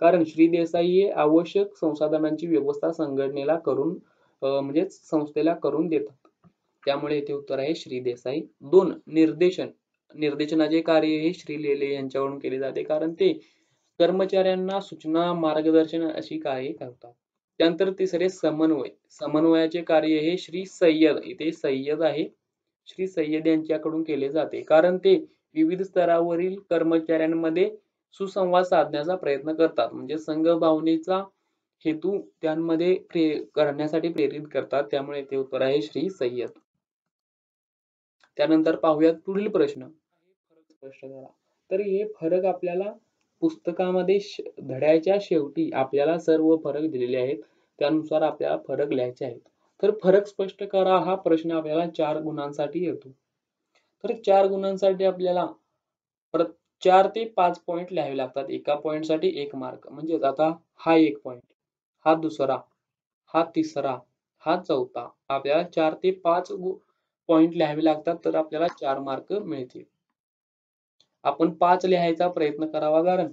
कारण श्री देसाई हे आवश्यक संसाधनांची व्यवस्था संघटनेला करून म्हणजे संस्थेला करून देतात. त्यामुळे येथे उत्तर आहे श्री देसाई. 2 निर्देशनाचे कार्य हे श्री लेले यांच्याकडून केले जाते, कारण ते कर्मचाऱ्यांना सूचना, मार्गदर्शन अशी कार्ये करतात. त्यानंतर तिसरे समन्वयाचे कार्य हे श्री सय्यद, इथे सय्यद आहे, श्री सय्यद यांच्याकडून केले जाते, कारण ते विविध स्तरावरील कर्मचाऱ्यांमध्ये सुसंवाद साधण्याचा प्रयत्न करतात. म्हणजे संघ भावनेचा हेतू त्यांमध्ये करण्यासाठी प्रेरित करतात. त्यामुळे ते उत्तर आहे श्री सय्यद. त्यानंतर पाहूयात पुढील प्रश्न. फरक स्पष्ट करा. तर हे फरक आपल्याला पुस्तकामध्ये धड्याच्या शेवटी आपल्याला सर्व फरक दिलेले आहेत, त्यानुसार आपल्याला फरक लिहायचे आहेत. तर फरक स्पष्ट करा हा प्रश्न आपल्याला 4 गुणांसाठी येतो. तर 4 गुणांसाठी आपल्याला 4 ते 5 पॉइंट लिहावे लागतात. एका पॉइंटसाठी 1 मार्क. म्हणजे आता हा 1 पॉइंट, हा दुसरा, हा तिसरा, हा चौथा. आपल्याला 4 ते 5 पॉइंट लिहावे लागतात, तर आपल्याला 4 मार्क मिळतील. आपण 5 लिहायचा प्रयत्न करावा, कारण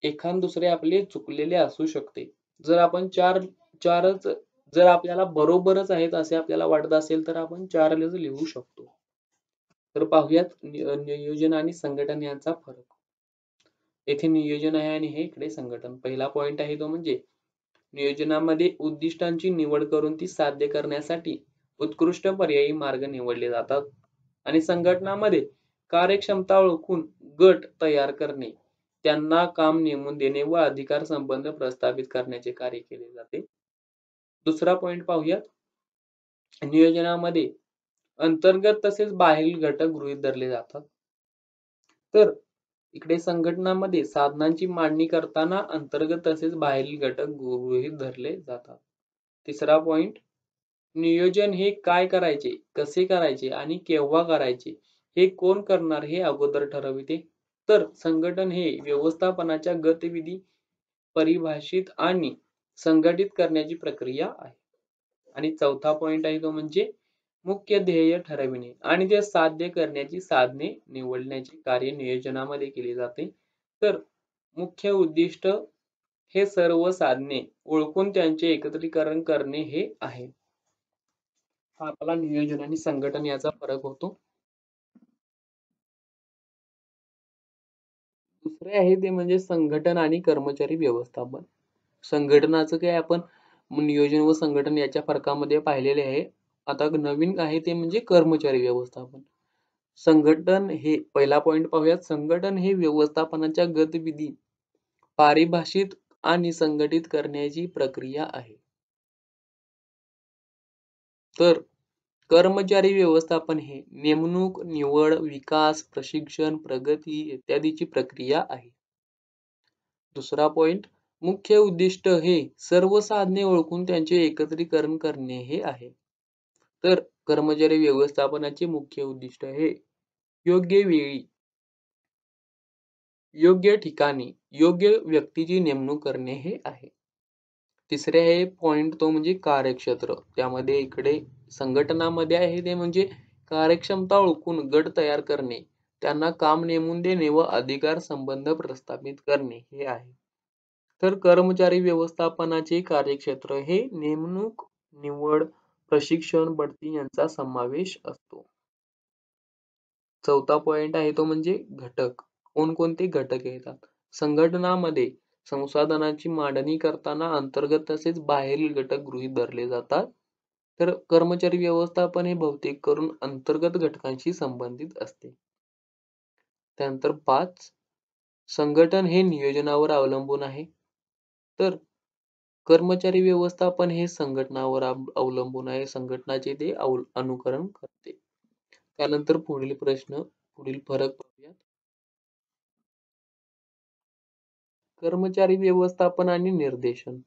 एखाद दुसरे आपले चुकलेले असू शकते. जर आपण 4च जर आपल्याला बरोबरच आहेत असे आपल्याला वाटत असेल तर आपण 4च लिहू शकतो. तर पाहूयात नियोजन आणि संघटन यांचा फरक. येथे नियोजन आहे आणि हे इकडे संघटन. पहिला पॉइंट आहे तो म्हणजे नियोजनामध्ये उद्दिष्टांची निवड करून ती साध्य करण्यासाठी उत्कृष्ट पर्यायी मार्ग निवडले जातात आणि संघटनामध्ये कार्यक्षमता ओळखून गट तयार करणे, त्यांना काम नेमून देणे व अधिकार संबंध प्रस्थापित करण्याचे कार्य केले जाते. दुसरा पॉइंट पाहूयात. नियोजनामध्ये अंतर्गत तसेच बाहेरील घटक गृहीत धरले जातात. तर इकडे संघटनामध्ये साधनांची मांडणी करताना अंतर्गत तसेच बाहेरील घटक गृहीत धरले जातात. तिसरा पॉइंट, नियोजन हे काय करायचे, कसे करायचे आणि केव्हा करायचे हे कोण करणार हे अगोदर ठरविते. तर संघटन हे व्यवस्थापनाच्या गतिविधी परिभाषित आणि संघटित करण्याची प्रक्रिया आहे. आणि चौथा पॉइंट आहे तो म्हणजे मुख्य ध्येय ठरविणे आणि ते साध्य करण्याची साधने निवडण्याचे कार्य नियोजनामध्ये केले जाते. तर मुख्य उद्दिष्ट हे सर्व साधने ओळखून त्यांचे एकत्रीकरण करणे हे आहे. हा आपला नियोजन आणि संघटन याचा फरक होतो. दुसरे आहे ते म्हणजे संघटन आणि कर्मचारी व्यवस्थापन. संघटनाचं काय आपण नियोजन व संघटन याच्या फरकामध्ये पाहिलेले आहे. आता नवीन आहे ते म्हणजे कर्मचारी व्यवस्थापन. संघटन हे पहिला पॉइंट पाहूयात. संघटन हे व्यवस्थापनाच्या गतिविधी पारिभाषित आणि संघटित करण्याची प्रक्रिया आहे. तर कर्मचारी व्यवस्थापन हे नेमणूक, निवड, विकास, प्रशिक्षण, प्रगती इत्यादीची प्रक्रिया आहे. दुसरा पॉइंट, मुख्य उद्दिष्ट हे सर्व साधने ओळखून त्यांचे एकत्रीकरण करणे हे आहे. तर कर्मचारी व्यवस्थापनाचे मुख्य उद्दिष्ट हे योग्य वेळी, योग्य ठिकाणी, योग्य व्यक्तीची नेमणूक करणे हे आहे. तिसरे आहे पॉइंट तो म्हणजे कार्यक्षेत्र. त्यामध्ये इकडे संघटनामध्ये आहे ते म्हणजे कार्यक्षमता ओळखून गट तयार करणे, त्यांना काम नेमून देणे व अधिकार संबंध प्रस्थापित करणे हे आहे. तर कर्मचारी व्यवस्थापनाचे कार्यक्षेत्र हे नेमणूक, निवड, प्रशिक्षण, बढती यांचा समावेश असतो. चौथा पॉइंट आहे तो म्हणजे घटक. कोणकोणते घटक येतात? संघटनामध्ये संसाधनांची मांडणी करताना अंतर्गत तसेच बाहेरील घटक गृहीत धरले जातात. तर कर्मचारी व्यवस्थापन हे बहुतेक करून अंतर्गत घटकांशी संबंधित असते. त्यानंतर 5, संघटन हे नियोजनावर अवलंबून आहे. तर कर्मचारी व्यवस्थापन हे संघटनावर अवलंबून आहे. संघटनाचे ते अनुकरण करते. त्यानंतर पुढील प्रश्न, पुढील फरक पाहूयात. कर्मचारी व्यवस्थापन आणि निर्देशन.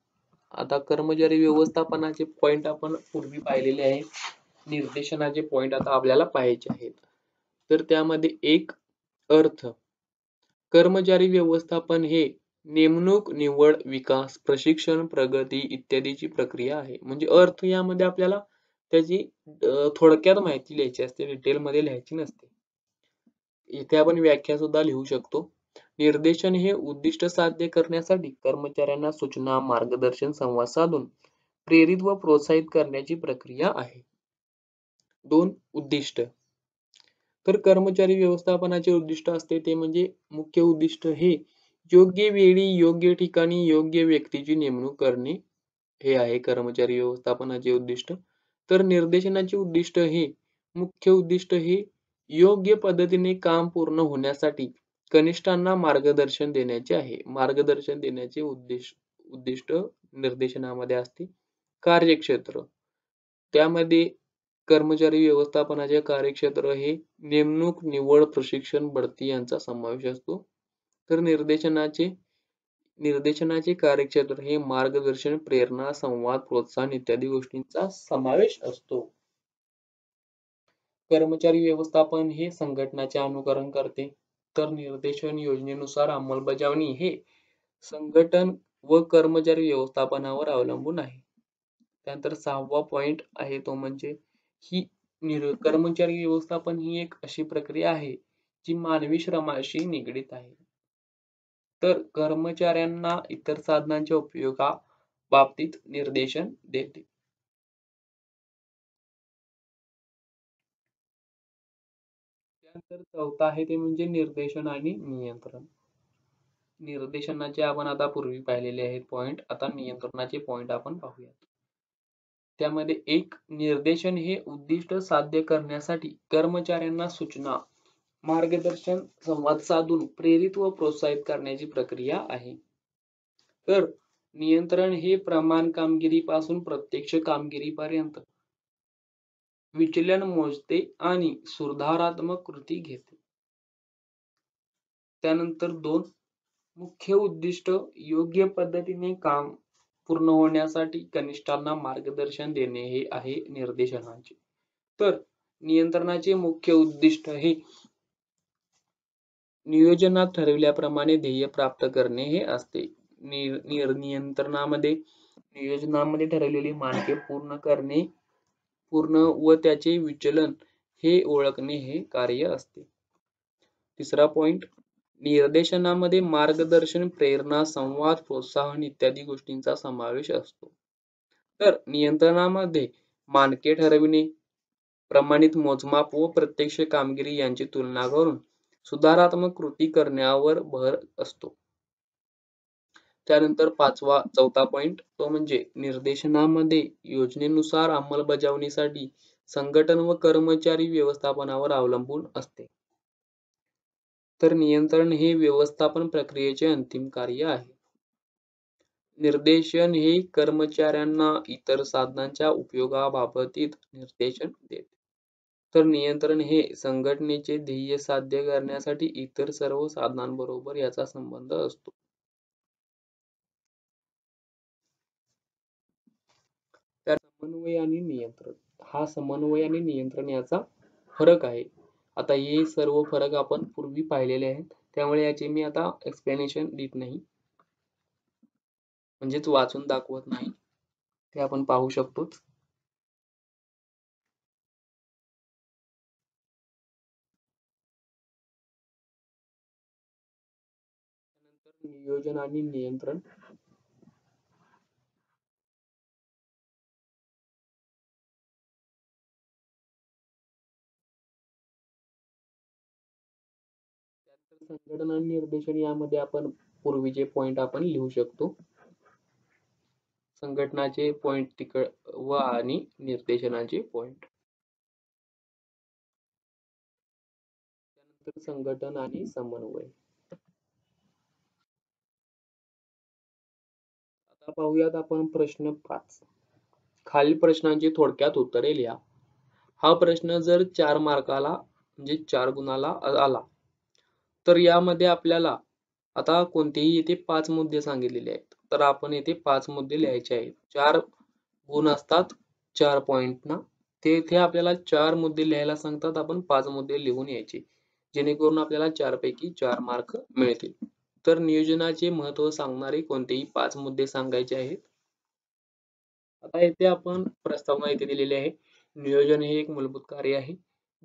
आता कर्मचारी व्यवस्थापनाचे पॉइंट आपण पूर्वी पाहिलेले आहेत. निर्देशनाचे पॉइंट आता आपल्याला पाहायचे आहेत. तर त्यामध्ये एक, अर्थ. कर्मचारी व्यवस्थापन हे नेमणूक, निवड, विकास, प्रशिक्षण, प्रगती इत्यादीची प्रक्रिया आहे. म्हणजे अर्थ यामध्ये आपल्याला त्याची थोडक्यात माहिती लिहायची असते, डिटेलमध्ये लिहायची नसते. इथे आपण व्याख्या सुद्धा लिहू शकतो. निर्देशन हे उद्दिष्ट साध्य करण्यासाठी कर्मचाऱ्यांना सूचना, मार्गदर्शन, संवाद साधून प्रेरित व प्रोत्साहित करण्याची प्रक्रिया आहे. 2, उद्दिष्ट. तर कर्मचारी व्यवस्थापनाचे उद्दिष्ट असते ते म्हणजे मुख्य उद्दिष्ट हे योग्य वेळी, योग्य ठिकाणी, योग्य व्यक्तीची नेमणूक करणे हे आहे कर्मचारी व्यवस्थापनाचे उद्दिष्ट. तर निर्देशनाचे उद्दिष्ट हे मुख्य उद्दिष्ट हे योग्य पद्धतीने काम पूर्ण होण्यासाठी कनिष्ठांना मार्गदर्शन देण्याचे आहे. मार्गदर्शन देण्याचे उद्दिष्ट निर्देशनामध्ये असते. कार्यक्षेत्र. त्यामध्ये कर्मचारी व्यवस्थापनाचे कार्यक्षेत्र हे नेमणूक, निवड, प्रशिक्षण, बढती यांचा समावेश असतो. तर निर्देशनाचे कार्यक्षेत्र हे मार्गदर्शन, प्रेरणा, संवाद, प्रोत्साहन इत्यादी गोष्टींचा समावेश असतो. कर्मचारी व्यवस्थापन हे संघटनाचे अनुकरण करते. तर निर्देशन योजनेनुसार अंमलबजावणी हे संघटन व कर्मचारी व्यवस्थापनावर अवलंबून आहे. त्यानंतर 6वा पॉइंट आहे तो म्हणजे ही कर्मचारी व्यवस्थापन ही एक अशी प्रक्रिया आहे जी मानवी श्रमाशी निगडीत आहे. तर कर्मचाऱ्यांना इतर साधनांच्या उपयोगाबाबतीत निर्देशन देते. त्यानंतर चौथा आहे ते म्हणजे निर्देशन आणि नियंत्रण. निर्देशनाचे आपण आता पूर्वी पाहिलेले आहेत पॉइंट. आता नियंत्रणाचे पॉइंट आपण पाहूयात. त्यामध्ये एक, निर्देशन हे उद्दिष्ट साध्य करण्यासाठी कर्मचाऱ्यांना सूचना, मार्गदर्शन, संवाद साधून प्रेरित व प्रोत्साहित करण्याची प्रक्रिया आहे. तर नियंत्रण हे प्रमाण कामगिरीपासून प्रत्यक्ष कामगिरीपर्यंत विचलन मोजते आणि सुधारात्मक कृती घेते. त्यानंतर 2, मुख्य उद्दिष्ट योग्य पद्धतीने काम पूर्ण होण्यासाठी कनिष्ठांना मार्गदर्शन देणे हे आहे निर्देशनाचे. तर नियंत्रणाचे मुख्य उद्दिष्ट हे नियोजनात ठरविल्याप्रमाणे ध्येय प्राप्त करणे हे असते. नियोजनामध्ये ठरवलेली मानके पूर्ण व त्याचे विचलन हे ओळखणे हे कार्य असते. तिसरा पॉइंट, निर्देशनामध्ये मार्गदर्शन, प्रेरणा, संवाद, प्रोत्साहन इत्यादी गोष्टींचा समावेश असतो. तर नियंत्रणामध्ये मानके ठरविणे, प्रमाणित मोजमाप व प्रत्यक्ष कामगिरी यांची तुलना करून सुधारात्मक कृती करण्यावर भर असतो. त्यानंतर चौथा पॉइंट तो म्हणजे निर्देशनामध्ये योजनेनुसार अंमलबजावणीसाठी संघटन व कर्मचारी व्यवस्थापनावर अवलंबून असते. तर नियंत्रण हे व्यवस्थापन प्रक्रियेचे अंतिम कार्य आहे. निर्देशन हे कर्मचाऱ्यांना इतर साधनांच्या उपयोगाबाबतीत निर्देशन देते. तर नियंत्रण हे संघटनेचे ध्येय साध्य करण्यासाठी इतर सर्व साधनांबरोबर याचा संबंध असतो. तर समन्वय आणि नियंत्रण हा समन्वय आणि नियंत्रण याचा फरक आहे. आता हे सर्व फरक आपण पूर्वी पाहिलेले आहेत, त्यामुळे याचे मी आता एक्सप्लेनेशन देत नाही, म्हणजेच वाचून दाखवत नाही, ते आपण पाहू शकतो. नियोजन आणि नियंत्रण संघटन आणि निर्देशन यामध्ये आपण पूर्वीचे पॉइंट आपण लिहू शकतो. संघटनाचे पॉइंट व आणि निर्देशनाचे पॉइंट. त्यानंतर संघटन आणि समन्वय. आता पाहूयात आपण प्रश्न 5. खालील प्रश्नांची थोडक्यात उत्तरे लिहा. हा प्रश्न जर 4 मार्काला म्हणजे 4 गुणाला आला तर यामध्ये आपल्याला आता कोणतेही येथे 5 मुद्दे सांगितलेले आहेत, तर आपण येथे 5 मुद्दे लिहायचे आहेत. 4 गुण असतात 4 पॉइंटना, ते इथे आपल्याला 4 मुद्दे लिहायला सांगतात, आपण 5 मुद्दे लिहून यायचे, जेणेकरून आपल्याला 4 पैकी 4 मार्क मिळतील. तर नियोजनाचे महत्त्व सांगणारे कोणतेही 5 मुद्दे सांगायचे आहेत. आता येथे आपण प्रस्तावना इथे दिलेली आहे. नियोजन हे एक मूलभूत कार्य आहे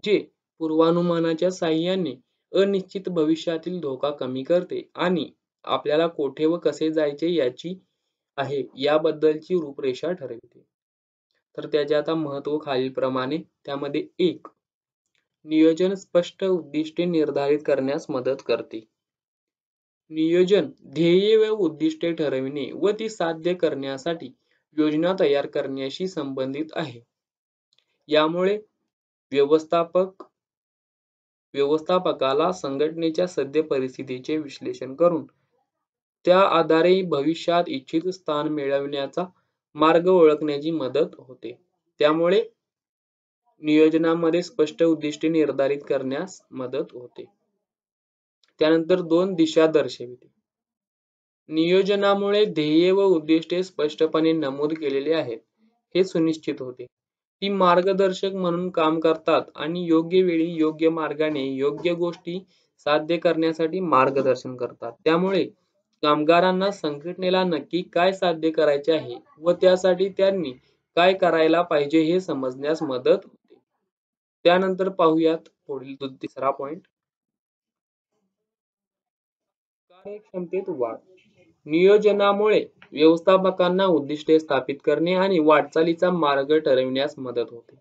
जे पूर्वानुमानाच्या साहाय्याने अनिश्चित भविष्यातील धोका कमी करते आणि आपल्याला कोठे व कसे जायचे याची आहे याबद्दलची रूपरेषा ठरवते. तर त्याचे आता महत्त्व खालीलप्रमाणे. त्यामध्ये 1. नियोजन स्पष्ट उद्दिष्टे निर्धारित करण्यास मदत करते. नियोजन ध्येय व उद्दिष्टे ठरविणे व ती साध्य करण्यासाठी योजना तयार करण्याशी संबंधित आहे. यामुळे व्यवस्थापकाला संघटनेच्या सद्य परिस्थितीचे विश्लेषण करून त्या आधारे भविष्यात इच्छित स्थान मिळवण्याचा मार्ग ओळखण्याची मदत होते. त्यामुळे नियोजनामध्ये स्पष्ट उद्दिष्टे निर्धारित करण्यास मदत होते. त्यानंतर 2. दिशा दर्शविते. नियोजनामुळे ध्येय व उद्दिष्टे स्पष्टपणे नमूद केलेले आहेत हे सुनिश्चित होते. ती मार्गदर्शक म्हणून काम करतात आणि योग्य वेळी योग्य मार्गाने योग्य गोष्टी साध्य करण्यासाठी मार्गदर्शन करतात. त्यामुळे कामगारांना संघटनेला नक्की काय साध्य करायचे आहे व त्यासाठी त्यांनी काय करायला पाहिजे हे समजण्यास मदत होते. त्यानंतर पाहूयात पुढील 3रा पॉइंट. कार्यक्षमतेत वाढ. नियोजनामुळे व्यवस्थापकांना उद्दिष्टे स्थापित करणे आणि वाटचालीचा मार्ग ठरविण्यास मदत होते,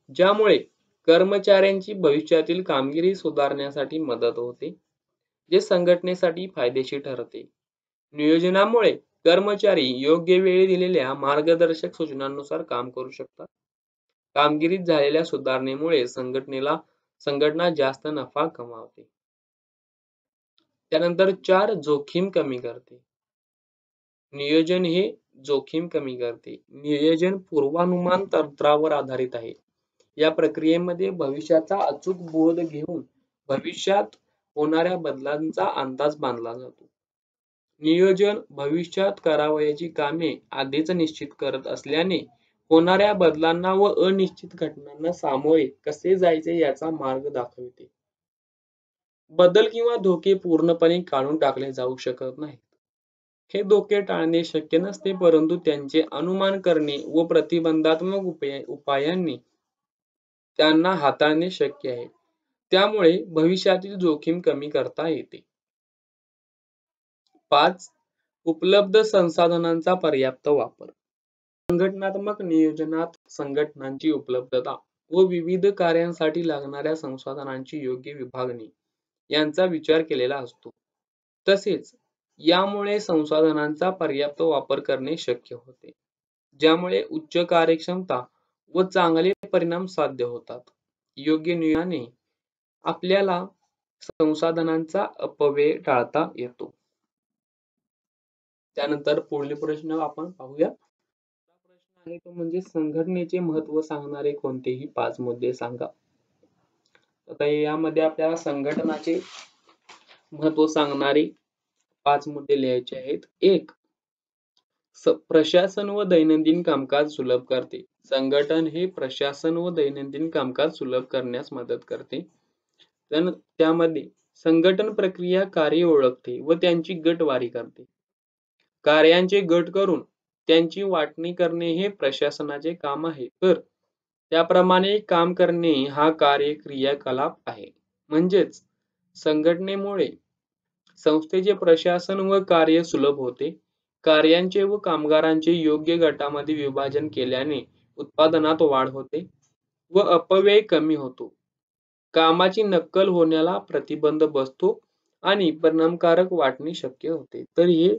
ज्यामुळे कर्मचाऱ्यांची भविष्यातील कामगिरी सुधारण्यासाठी मदत होते, जे संघटनेसाठी फायदेशीर ठरते. नियोजनामुळे कर्मचारी योग्य वेळी दिलेल्या मार्गदर्शक सूचनांनुसार काम करू शकतात. कामगिरीत झालेल्या सुधारणेमुळे संघटना जास्त नफा कमावते. त्यानंतर 4. जोखीम कमी करते. नियोजन हे जोखीम कमी करते. नियोजन पूर्वानुमान तंत्रावर आधारित आहे. या प्रक्रियेमध्ये भविष्याचा अचूक बोध घेऊन भविष्यात होणाऱ्या बदलांचा अंदाज बांधला जातो. नियोजन भविष्यात करावयाची कामे आधीच निश्चित करत असल्याने होणाऱ्या बदलांना व अनिश्चित घटनांना सामोरे कसे जायचे याचा मार्ग दाखविते. बदल किंवा धोके पूर्णपणे काढून टाकले जाऊ शकत नाहीत. हे धोके टाळणे शक्य नसते, परंतु त्यांचे अनुमान करणे व प्रतिबंधात्मक उपायांनी त्यांना हाताळणे शक्य आहे. त्यामुळे भविष्यातील जोखीम कमी करता येते. 5. उपलब्ध संसाधनांचा पर्याप्त वापर. संघटनात्मक नियोजनात संघटनांची उपलब्धता व विविध कार्यांसाठी लागणाऱ्या संसाधनांची योग्य विभागणी यांचा विचार केलेला असतो. तसेच यामुळे संसाधनांचा पर्याप्त वापर करणे शक्य होते, ज्यामुळे उच्च कार्यक्षमता व चांगले परिणाम साध्य होतात. योग्य नियोजनाने आपल्याला संसाधनांचा अपव्यय टाळता येतो. त्यानंतर पुढील प्रश्न आपण पाहूया. प्रश्न आहे तो म्हणजे संघटनेचे महत्त्व सांगणारे कोणतेही 5 मुद्दे सांगा. आता यामध्ये आपल्याला संघटनाचे महत्त्व सांगणारे 5 मुद्दे लिहायचे आहेत. 1. प्रशासन व दैनंदिन कामकाज सुलभ करते. संघटन हे प्रशासन व दैनंदिन कामकाज सुलभ करण्यास मदत करते. त्यामध्ये संघटन प्रक्रिया कार्य ओळखते व त्यांची गटवारी करते. कार्यांचे गट करून त्यांची वाटणी करणे हे प्रशासनाचे काम आहे. तर त्याप्रमाणे काम करणे हा कार्य क्रियाकलाप आहे. म्हणजेच संघटनेमुळे संस्थेचे प्रशासन व कार्य सुलभ होते. कार्यांचे व कामगारांचे योग्य गटामध्ये विभाजन केल्याने उत्पादनात वाढ होते व अपव्यय कमी होतो. कामाची नक्कल होण्याला प्रतिबंध बसतो आणि परिणामकारक वाटणी शक्य होते. तर हे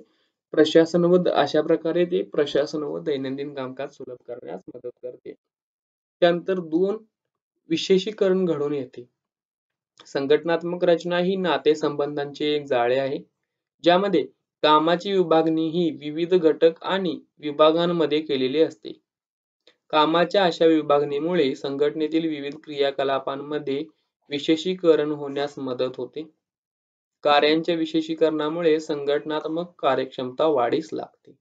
प्रशासन व अशा प्रकारे ते प्रशासन व दैनंदिन कामकाज सुलभ करण्यास मदत करते. त्यानंतर 2. विशेषीकरण घडून येते. संघटनात्मक रचना ही नातेसंबंधांचे एक जाळे आहे, ज्यामध्ये कामाची विभागणी ही विविध घटक आणि विभागांमध्ये केलेली असते. कामाच्या अशा विभागणीमुळे संघटनेतील विविध क्रियाकलापांमध्ये विशेषीकरण होण्यास मदत होते. कार्यांच्या विशेषीकरणामुळे संघटनात्मक कार्यक्षमता वाढीस लागते.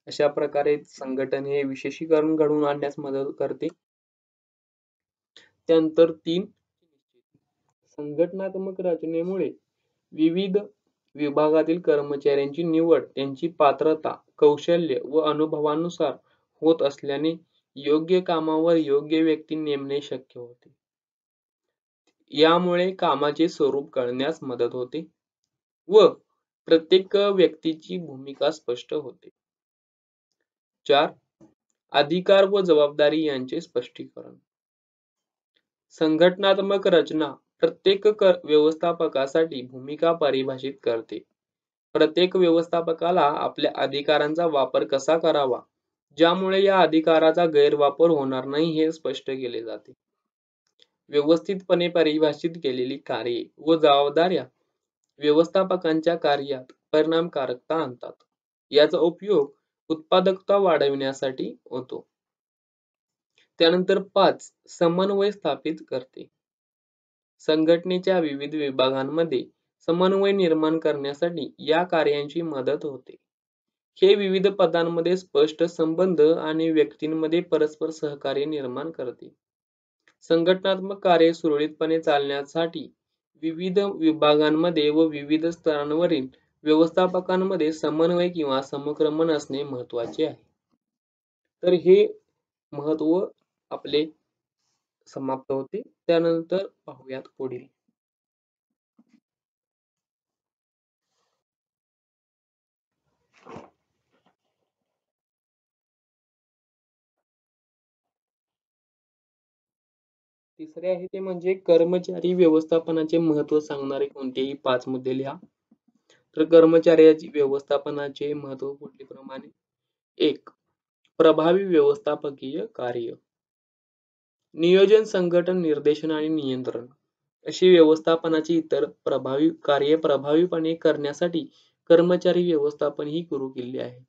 अशा प्रकारे संघटन हे विशेषीकरण घडवून आणण्यास मदत करते. त्यानंतर 3. संघटनात्मक रचनेमुळे विविध विभागातील कर्मचाऱ्यांची निवड त्यांची पात्रता, कौशल्य व अनुभवानुसार होत असल्याने योग्य कामावर योग्य व्यक्ती नेमणे शक्य होते. यामुळे कामाचे स्वरूप कळण्यास मदत होते व प्रत्येक व्यक्तीची भूमिका स्पष्ट होते. 4. अधिकार व जबाबदारी यांचे स्पष्टीकरण. संघटनात्मक रचना प्रत्येक व्यवस्थापकासाठी भूमिका परिभाषित करते. प्रत्येक व्यवस्थापकाला आपल्या अधिकारांचा वापर कसा करावा, ज्यामुळे या अधिकाराचा गैरवापर होणार नाही हे स्पष्ट केले जाते. व्यवस्थितपणे परिभाषित केलेली कार्ये व जबाबदाऱ्या व्यवस्थापकांच्या कार्यात परिणामकारकता आणतात. याचा उपयोग उत्पादकता वाढविण्यासाठी होतो. त्यानंतर 5. समन्वय स्थापित करते. संघटनेच्या विविध विभागांमध्ये समन्वय निर्माण करण्यासाठी या कार्यांची मदत होते. हे विविध पदांमध्ये स्पष्ट संबंध आणि व्यक्तींमध्ये परस्पर सहकार्य निर्माण करते. संघटनात्मक कार्य सुरळीतपणे चालण्यासाठी विविध विभागांमध्ये व विविध स्तरांवरील व्यवस्थापकांमध्ये समन्वय किंवा समक्रमण असणे महत्त्वाचे आहे. तर हे महत्त्व आपले समाप्त होते. त्यानंतर पाहूयात पुढील. तिसरे आहे ते म्हणजे कर्मचारी व्यवस्थापनाचे महत्त्व सांगणारे कोणतेही 5 मुद्दे लिहा. तर कर्मचाऱ्याची व्यवस्थापनाचे महत्त्व पुढीलप्रमाणे. 1. प्रभावी व्यवस्थापकीय कार्य. नियोजन, संघटन, निर्देशन आणि नियंत्रण अशी व्यवस्थापनाची इतर कार्य प्रभावीपणे करण्यासाठी कर्मचारी व्यवस्थापन ही गुरु किल्ली आहे.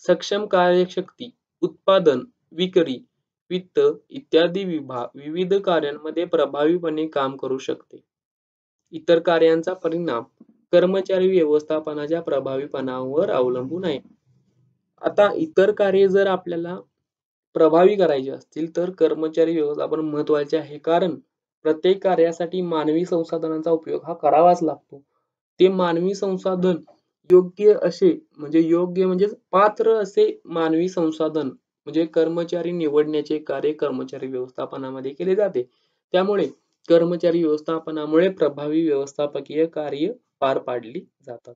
सक्षम कार्यशक्ती, उत्पादन, विक्री, वित्त इत्यादी विविध कार्यांमध्ये प्रभावीपणे काम करू शकते. इतर कार्यांचा परिणाम कर्मचारी व्यवस्थापनाच्या प्रभावीपणावर अवलंबून आहे. आता इतर कार्ये जर आपल्याला प्रभावी करायचे असतील तर कर्मचारी व्यवस्थापन महत्त्वाचे आहे. कारण प्रत्येक कार्यासाठी मानवी संसाधनांचा उपयोग हा करावाच लागतो. ते मानवी संसाधन योग्य म्हणजे पात्र असे मानवी संसाधन म्हणजे कर्मचारी निवडण्याचे कार्य कर्मचारी व्यवस्थापनामध्ये केले जाते. त्यामुळे कर्मचारी व्यवस्थापनामुळे प्रभावी व्यवस्थापकीय कार्य पार पाडली जातात.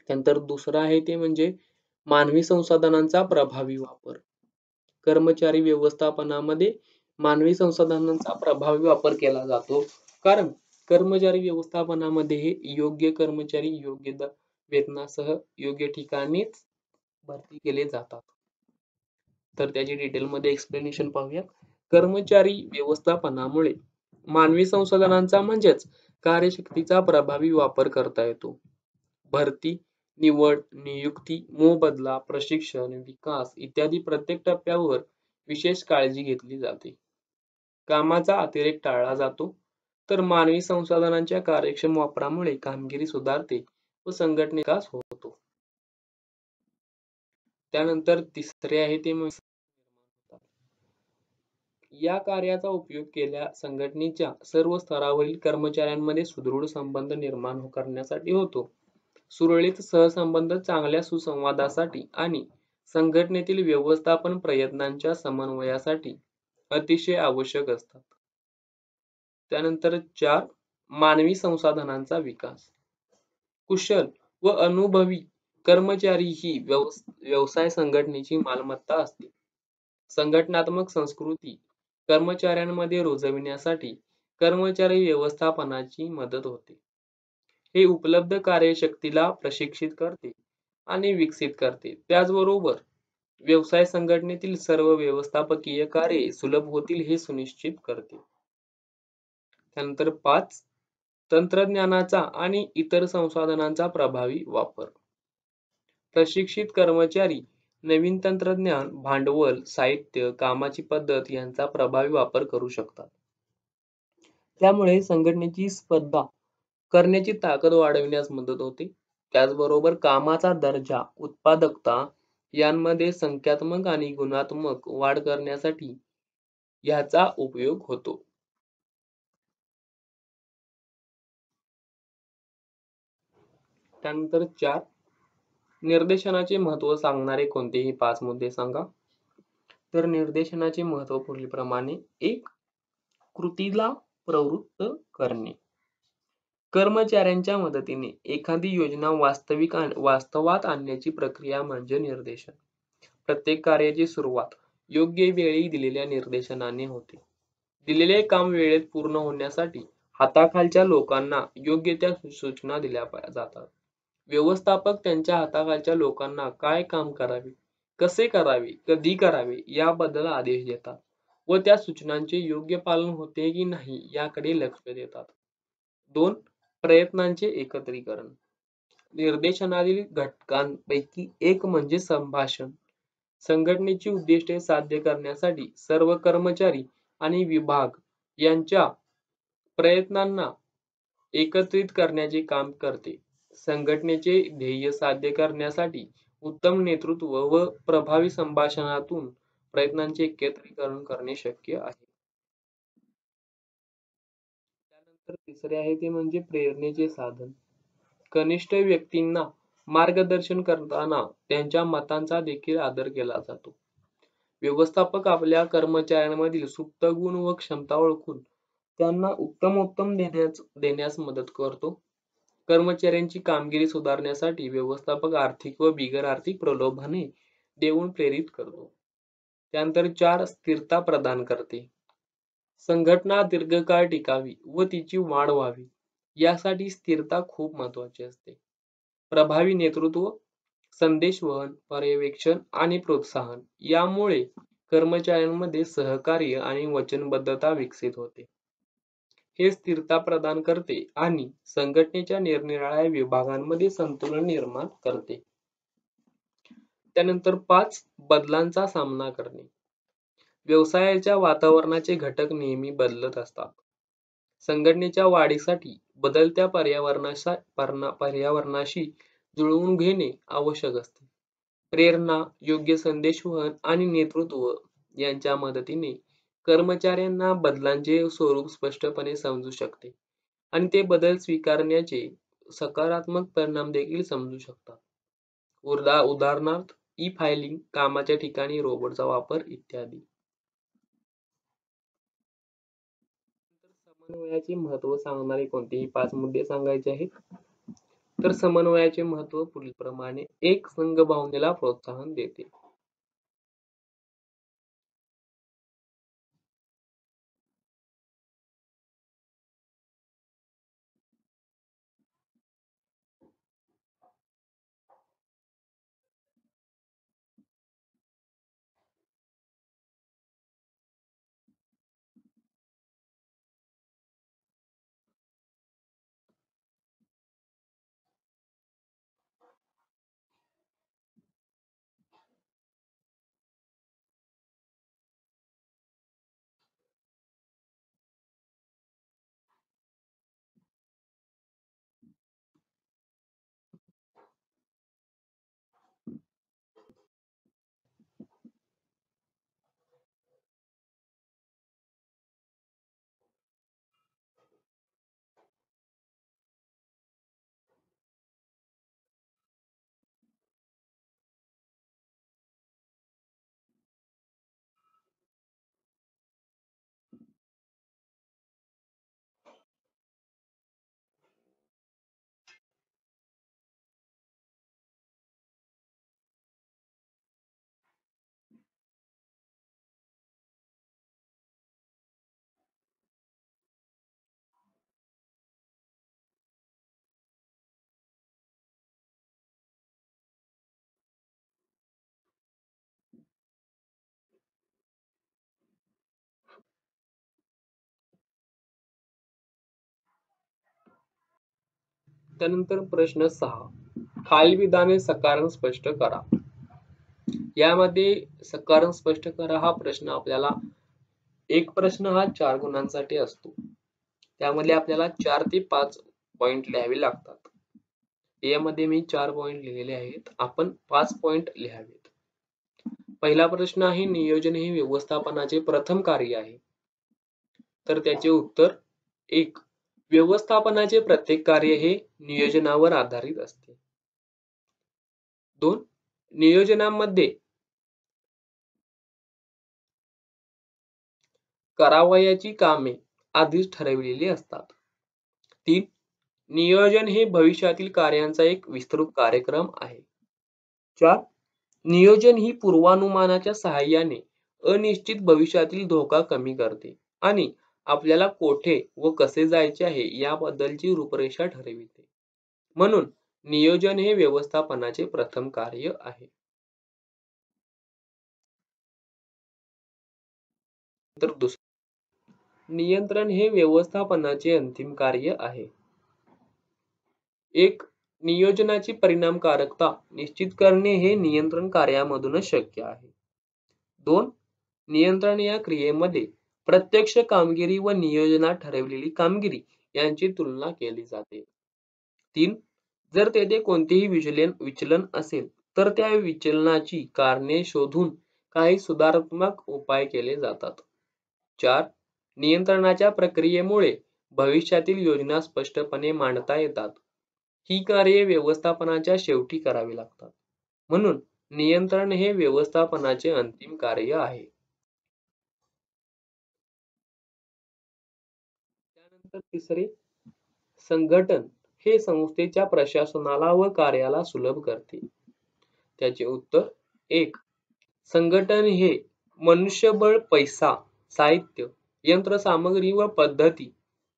त्यानंतर दुसरं आहे ते म्हणजे मानवी संसाधनांचा प्रभावी वापर. कर्मचारी व्यवस्थापनामध्ये मानवी संसाधनांचा प्रभावी वापर केला जातो. कारण कर्मचारी व्यवस्थापनामध्ये हे योग्य कर्मचारी योग्य वेतनासह योग्य ठिकाणीच भरती केले जातात. तर त्याची डिटेलमध्ये एक्सप्लेनेशन पाहूयात. कर्मचारी व्यवस्थापनामुळे मानवी संसाधनांचा म्हणजेच कार्यशक्तीचा प्रभावी वापर करता येतो. भरती, निवड, नियुक्ती, मोबदला, प्रशिक्षण, विकास इत्यादी प्रत्येक टप्प्यावर विशेष काळजी घेतली जाते. कामाचा अतिरेक टाळला जातो. तर मानवी संसाधनांच्या कार्यक्षम वापरामुळे कामगिरी सुधारते व संघटनेचा विकास होतो. त्यानंतर तिसरे आहे ते या कार्याचा उपयोग केल्या संघटनेच्या सर्व स्तरावरील कर्मचाऱ्यांमध्ये सुदृढ संबंध निर्माण करण्यासाठी होतो. सुरळीत सहसंबंध चांगल्या सुसंवादासाठी आणि संघटनेतील व्यवस्थापन प्रयत्नांच्या समन्वयासाठी अतिशय आवश्यक असतात. त्यानंतर 4 मानवी संसाधनांचा विकास. कुशल व अनुभवी कर्मचारी ही व्यवसाय संघटनेची मालमत्ता असते. संघटनात्मक संस्कृती कर्मचाऱ्यांमध्ये रुजविण्यासाठी कर्मचारी व्यवस्थापनाची मदत होते. हे उपलब्ध कार्यशक्तीला प्रशिक्षित करते आणि विकसित करते. त्याचबरोबर व्यवसाय संघटनेतील सर्व व्यवस्थापकीय कार्ये सुलभ होतील हे सुनिश्चित करते. त्यानंतर 5 तंत्रज्ञानाचा आणि इतर संसाधनांचा प्रभावी वापर. प्रशिक्षित कर्मचारी नवीन तंत्रज्ञान, भांडवल, साहित्य, कामाची पद्धत यांचा प्रभावी वापर करू शकतात. त्यामुळे संघटनेची स्पर्धा करण्याची ताकद वाढविण्यास मदत होते. त्याचबरोबर कामाचा दर्जा, उत्पादकता यांमध्ये संख्यात्मक आणि गुणात्मक वाढ करण्यासाठी याचा उपयोग होतो. त्यानंतर 4 निर्देशनाचे महत्त्व सांगणारे कोणतेही 5 मुद्दे सांगा. तर निर्देशनाचे महत्त्व पुढीलप्रमाणे. 1 कृतीला प्रवृत्त करणे. कर्मचाऱ्यांच्या मदतीने एखादी योजना वास्तवात आणण्याची प्रक्रिया म्हणजे निर्देशन. प्रत्येक कार्याची सुरुवात योग्य वेळी दिलेल्या निर्देशनाने होते. दिलेले काम वेळेत पूर्ण होण्यासाठी हाताखालच्या लोकांना योग्य त्या सूचना दिल्या जातात. व्यवस्थापक त्यांच्या हाताखालच्या लोकांना काय काम करावे, कसे करावे, कधी करावे याबद्दल आदेश देतात व त्या सूचनांचे योग्य पालन होते की नाही याकडे लक्ष देतात. 2 प्रयत्नांचे एकत्रीकरण. निर्देशनातील घटकांपैकी एक म्हणजे संभाषण. संघटनेची उद्दिष्टे साध्य करण्यासाठी सर्व कर्मचारी आणि विभाग यांच्या प्रयत्नांना एकत्रित करण्याचे काम करते. संघटनेचे ध्येय साध्य करण्यासाठी उत्तम नेतृत्व व प्रभावी संभाषणातून प्रयत्नांचे एकत्रीकरण करणे शक्य आहे. त्यानंतर तिसरे आहे ते म्हणजे प्रेरणेचे साधन. कनिष्ठ व्यक्तींना मार्गदर्शन करताना त्यांच्या मतांचा देखील आदर केला जातो. व्यवस्थापक आपल्या कर्मचाऱ्यांमधील सुप्त गुण व क्षमता ओळखून त्यांना उत्तमोत्तम देण्यास मदत करतो. कर्मचाऱ्यांची कामगिरी सुधारण्यासाठी व्यवस्थापक आर्थिक व बिगर आर्थिक प्रलोभने देऊन प्रेरित करतो. त्यानंतर 4 स्थिरता प्रदान करते. संघटना दीर्घकाळ टिकावी व तिची वाढ व्हावी यासाठी स्थिरता खूप महत्त्वाची असते. प्रभावी नेतृत्व, संदेशवहन, पर्यवेक्षण आणि प्रोत्साहन यामुळे कर्मचाऱ्यांमध्ये सहकार्य आणि वचनबद्धता विकसित होते. हे स्थिरता प्रदान करते आणि संघटनेच्या निरनिराळ्या विभागांमध्ये संतुलन निर्माण करते. त्यानंतर 5 बदलांचा सामना करणे. व्यवसायाच्या वातावरणाचे घटक नेहमी बदलत असतात. संघटनेच्या वाढीसाठी बदलत्या पर्यावरणाशी जुळवून घेणे आवश्यक असते. प्रेरणा, योग्य संदेशवहन आणि नेतृत्व यांच्या मदतीने कर्मचाऱ्यांना बदलांचे स्वरूप स्पष्टपणे समजू शकते आणि ते बदल स्वीकारण्याचे सकारात्मक परिणाम देखील समजू शकतात. उदाहरणार्थ ई-फायलिंग, कामाच्या ठिकाणी रोबोटचा वापर इत्यादी. समन्वयाचे महत्त्व सांगणारे कोणतेही 5 मुद्दे सांगायचे आहेत. तर समन्वयाचे महत्त्व पुढीलप्रमाणे. 1 संघभावनेला प्रोत्साहन देते. त्यानंतर प्रश्न 6, खालील विधाने सकारण स्पष्ट करा. यामध्ये सकारण स्पष्ट करा हा प्रश्न आपल्याला, एक प्रश्न हा 4 गुणांसाठी असतो. त्यामध्ये आपल्याला 4 ते 5 पॉइंट लिहावे लागतात. यामध्ये मी 4 पॉइंट लिहिलेले आहेत, आपण 5 पॉइंट लिहावेत. पहिला प्रश्न आहे, नियोजन हे व्यवस्थापनाचे प्रथम कार्य आहे. तर त्याचे उत्तर 1, व्यवस्थापनाचे प्रत्येक कार्य हे नियोजनावर आधारित असते. 2, नियोजनामध्ये करावयाची कामे आधीच ठरविलेली असतात. 3, नियोजन हे भविष्यातील कार्यांचा एक विस्तृत कार्यक्रम आहे. 4, नियोजन ही पूर्वानुमानाच्या सहाय्याने अनिश्चित भविष्यातील धोका कमी करते आणि आपल्याला कोठे व कसे जायचे आहे याबद्दलची रूपरेषा ठरविते. म्हणून नियोजन हे व्यवस्थापनाचे प्रथम कार्य आहे. तर दुसरे, नियंत्रण हे व्यवस्थापनाचे अंतिम कार्य आहे. 1, नियोजनाची परिणामकारकता निश्चित करणे हे नियंत्रण कार्यामधूनच शक्य आहे. 2, नियंत्रण या क्रियेमध्ये प्रत्यक्ष कामगिरी व नियोजनात ठरवलेली कामगिरी यांची तुलना केली जाते. 3, जर तेथे कोणतेही विचलन असेल तर त्या विचलनाची कारणे शोधून काही सुधारात्मक उपाय केले जातात. 4, नियंत्रणाच्या प्रक्रियेमुळे भविष्यातील योजना स्पष्टपणे मांडता येतात. ही कार्ये व्यवस्थापनाच्या शेवटी करावी लागतात. म्हणून नियंत्रण हे व्यवस्थापनाचे अंतिम कार्य आहे. त्यानंतर तिसरे, संघटन हे संस्थेच्या प्रशासनाला व कार्याला सुलभ करते. त्याचे उत्तर 1, संघटन हे मनुष्यबळ, पैसा, साहित्य, यंत्रसामग्री व पद्धती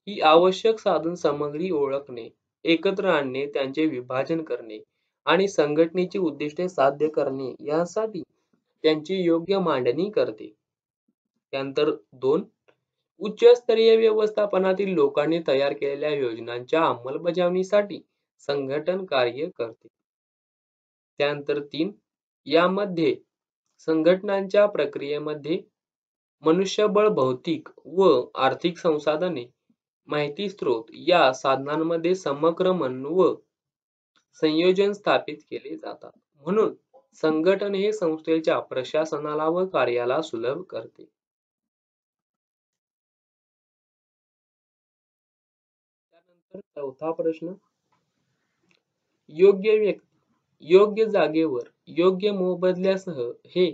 ही आवश्यक साधन सामग्री ओळखणे, एकत्र आणणे, त्यांचे विभाजन करणे आणि संघटनेची उद्दिष्टे साध्य करणे यासाठी त्यांची योग्य मांडणी करते. त्यानंतर 2, उच्चस्तरीय व्यवस्थापनातील लोकांनी तयार केलेल्या योजनांच्या अंमलबजावणीसाठी संघटन कार्य करते. त्यानंतर 3, यामध्ये संघटनांच्या प्रक्रियेमध्ये मनुष्यबळ, भौतिक व आर्थिक संसाधने, माहिती स्त्रोत या साधनांमध्ये समक्रमण व संयोजन स्थापित केले जातात. म्हणून संघटन हे संस्थेच्या प्रशासनाला व कार्याला सुलभ करते. त्यानंतर चौथा प्रश्न, योग्य जागेवर योग्य मोबदल्यासह हे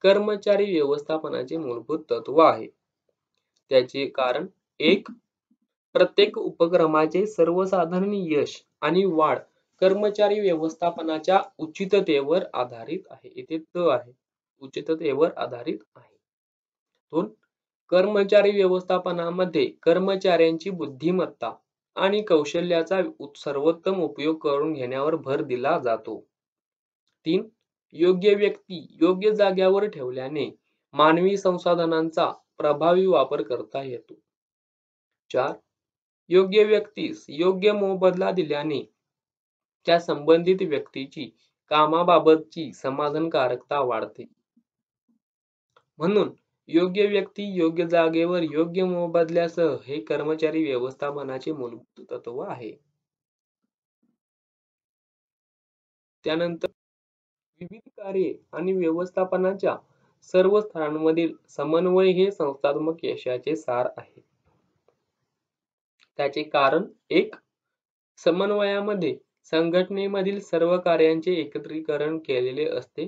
कर्मचारी व्यवस्थापनाचे मूलभूत तत्व आहे. त्याचे कारण 1, प्रत्येक उपक्रमाचे सर्वसाधारण यश आणि वाढ कर्मचारी व्यवस्थापनाच्या उचिततेवर आधारित आहे. इथे त आहे, उचिततेवर आधारित आहे. 2, कर्मचारी व्यवस्थापनामध्ये कर्मचाऱ्यांची बुद्धिमत्ता आणि कौशल्याचा सर्वोत्तम उपयोग करून घेण्यावर भर दिला जातो. 3, योग्य व्यक्ती योग्य जाग्यावर ठेवल्याने मानवी संसाधनांचा प्रभावी वापर करता येतो. 4, योग्य व्यक्तीस योग्य मोबदला दिल्याने त्या संबंधित व्यक्तीची कामाबाबतची समाधानकारकता वाढते. म्हणून योग्य व्यक्ती योग्य जागेवर योग्य मोबदल्यासह हे कर्मचारी व्यवस्थापनाचे मूलभूत तत्व आहे. त्यानंतर विविध कार्ये आणि व्यवस्थापनाच्या सर्व स्तरांमधील समन्वय हे संस्थात्मक यशाचे सार आहे. त्याचे कारण 1, समन्वयामध्ये संघटनेमधील सर्व कार्यांचे एकत्रीकरण केलेले असते.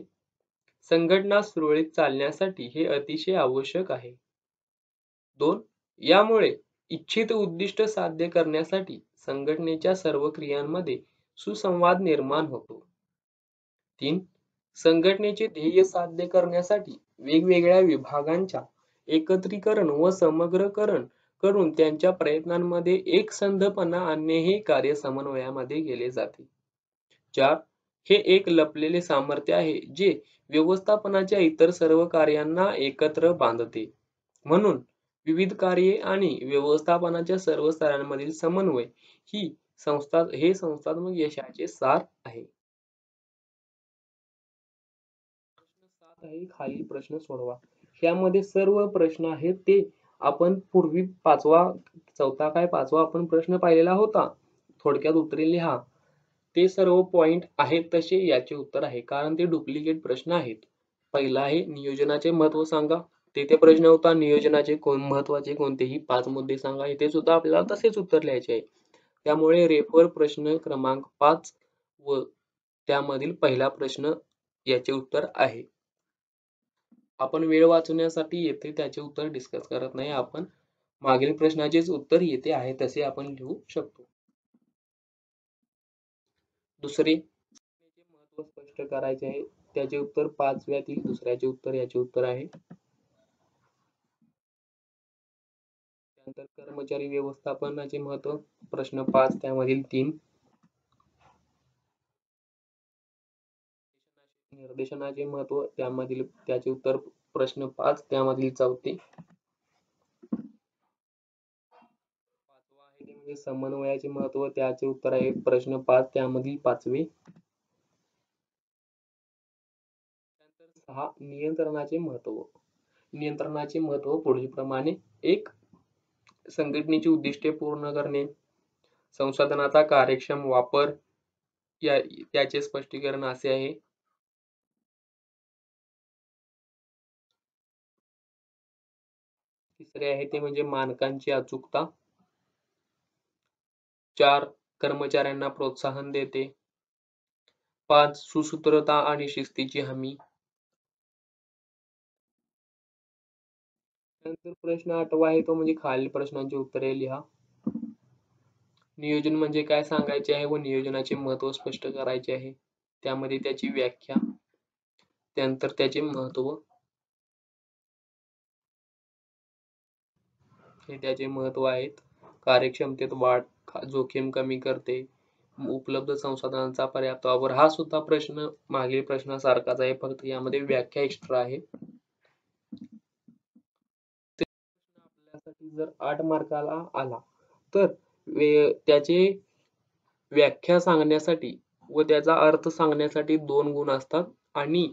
संघटना सुरळीत चालण्यासाठी हे अतिशय आवश्यक आहे. 2, यामुळे इच्छित उद्दिष्ट साध्य करण्यासाठी संघटनेच्या सर्व क्रियांमध्ये सुसंवाद निर्माण होतो. 3, संघटनेचे ध्येय साध्य करण्यासाठी वेगवेगळ्या विभागांच्या एकत्रीकरण व समग्रकरण करून त्यांच्या प्रयत्नांमध्ये एकसंधपणा आणणे हे कार्य समन्वयामध्ये केले जाते. 4, हे एक लपलेले सामर्थ्य आहे जे व्यवस्थापनाच्या इतर सर्व कार्यांना एकत्र बांधते. म्हणून विविध कार्ये आणि व्यवस्थापनाच्या सर्व स्तरांमधील समन्वय ही हे संस्थात्मक यशाचे सार आहे. प्रश्न 7 आहे, खालील प्रश्न सोडवा. यामध्ये सर्व प्रश्न आहेत ते आपण पूर्वी चौथा काय पाचवा आपण प्रश्न पाहिलेला होता. थोडक्यात उत्तरे लिहा. ते सर्व पॉइंट आहेत तसे याचे उत्तर आहे, कारण ते डुप्लिकेट प्रश्न आहेत. पहिला आहे नियोजनाचे महत्त्व सांगा. तिथे प्रश्न होता नियोजनाचे महत्त्वाचे कोणतेही 5 मुद्दे सांगा. इथे सुद्धा आपल्याला तसेच उत्तर लिहायचे आहे. त्यामुळे रेफर प्रश्न क्रमांक 5 व त्यामधील पहिला प्रश्न याचे उत्तर आहे. आपण वेळ वाचवण्यासाठी येथे त्याचे उत्तर डिस्कस करत नाही. आपण मागील प्रश्नाचेच उत्तर येथे आहे तसे आपण लिहू शकतो. दुसरे महत्त्व स्पष्ट करायचे आहे. त्याचे उत्तर 5व्यातील दुसऱ्याचे उत्तर याचे उत्तर आहे. त्यानंतर कर्मचारी व्यवस्थापनाचे महत्त्व प्रश्न 5 त्यामधील 3. निर्देशनाचे महत्त्व त्यामधील त्याचे उत्तर प्रश्न 5 त्यामधील 4. पाचवा आहे ते म्हणजे समन्वयाचे महत्त्व त्याचे उत्तर आहे प्रश्न 5 त्यामधील 5वे. त्यानंतर 6 नियंत्रणाचे महत्त्व पुढीलप्रमाणे 1. संघटनेची उद्दिष्टे पूर्ण करणे, संसाधनाचा कार्यक्षम वापर त्याचे स्पष्टीकरण असे आहे. तिसरे आहे ते म्हणजे मानकांची अचूकता. 4. कर्मचाऱ्यांना प्रोत्साहन देते. 5. सुसूत्रता आणि शिस्तीची हमी. नंतर प्रश्न 8वा आहे तो म्हणजे खालील प्रश्नांची उत्तरे लिहा. नियोजन म्हणजे काय सांगायचे आहे व नियोजनाचे महत्त्व स्पष्ट करायचे आहे. त्यामध्ये त्याची व्याख्या, त्यानंतर त्याचे महत्त्व, हे त्याचे महत्त्व आहेत. कार्यक्षमतेत वाढ, जोखीम कमी करते, उपलब्ध संसाधनांचा पर्याप्त वापर. हा सुद्धा प्रश्न मागील प्रश्नासारखाच आहे, फक्त यामध्ये व्याख्या एक्स्ट्रा आहे. आपल्यासाठी जर 8 मार्काला आला तर त्याचे व्याख्या सांगण्यासाठी व त्याचा अर्थ सांगण्यासाठी 2 गुण असतात आणि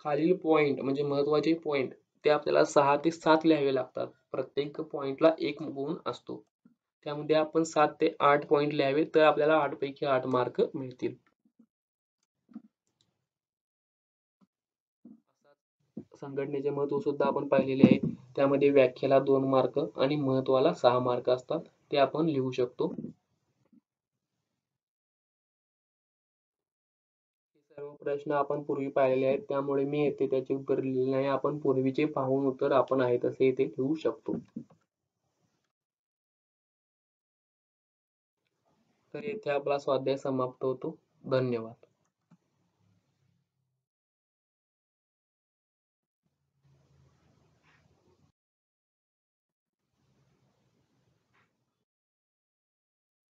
खालील पॉइंट म्हणजे महत्त्वाचे पॉइंट ते आपल्याला 6 ते 7 लिहावे लागतात. प्रत्येक पॉइंटला 1 गुण असतो. त्यामध्ये आपण 7 ते 8 पॉइंट लिहावे तर आपल्याला 8 पैकी 8 मार्क मिळतील. संघटनेचे महत्त्व सुद्धा आपण पाहिलेले आहे. त्यामध्ये व्याख्याला 2 मार्क आणि महत्त्वाला 6 मार्क असतात. ते आपण लिहू शकतो. सर्व प्रश्न आपण पूर्वी पाहिलेले आहेत, त्यामुळे मी येथे त्याचे उत्तर लिहिले नाही. आपण पूर्वीचे पाहून उत्तर आपण आहे तसे येथे लिहू शकतो. तर येथे आपला स्वाध्याय समाप्त होतो. धन्यवाद.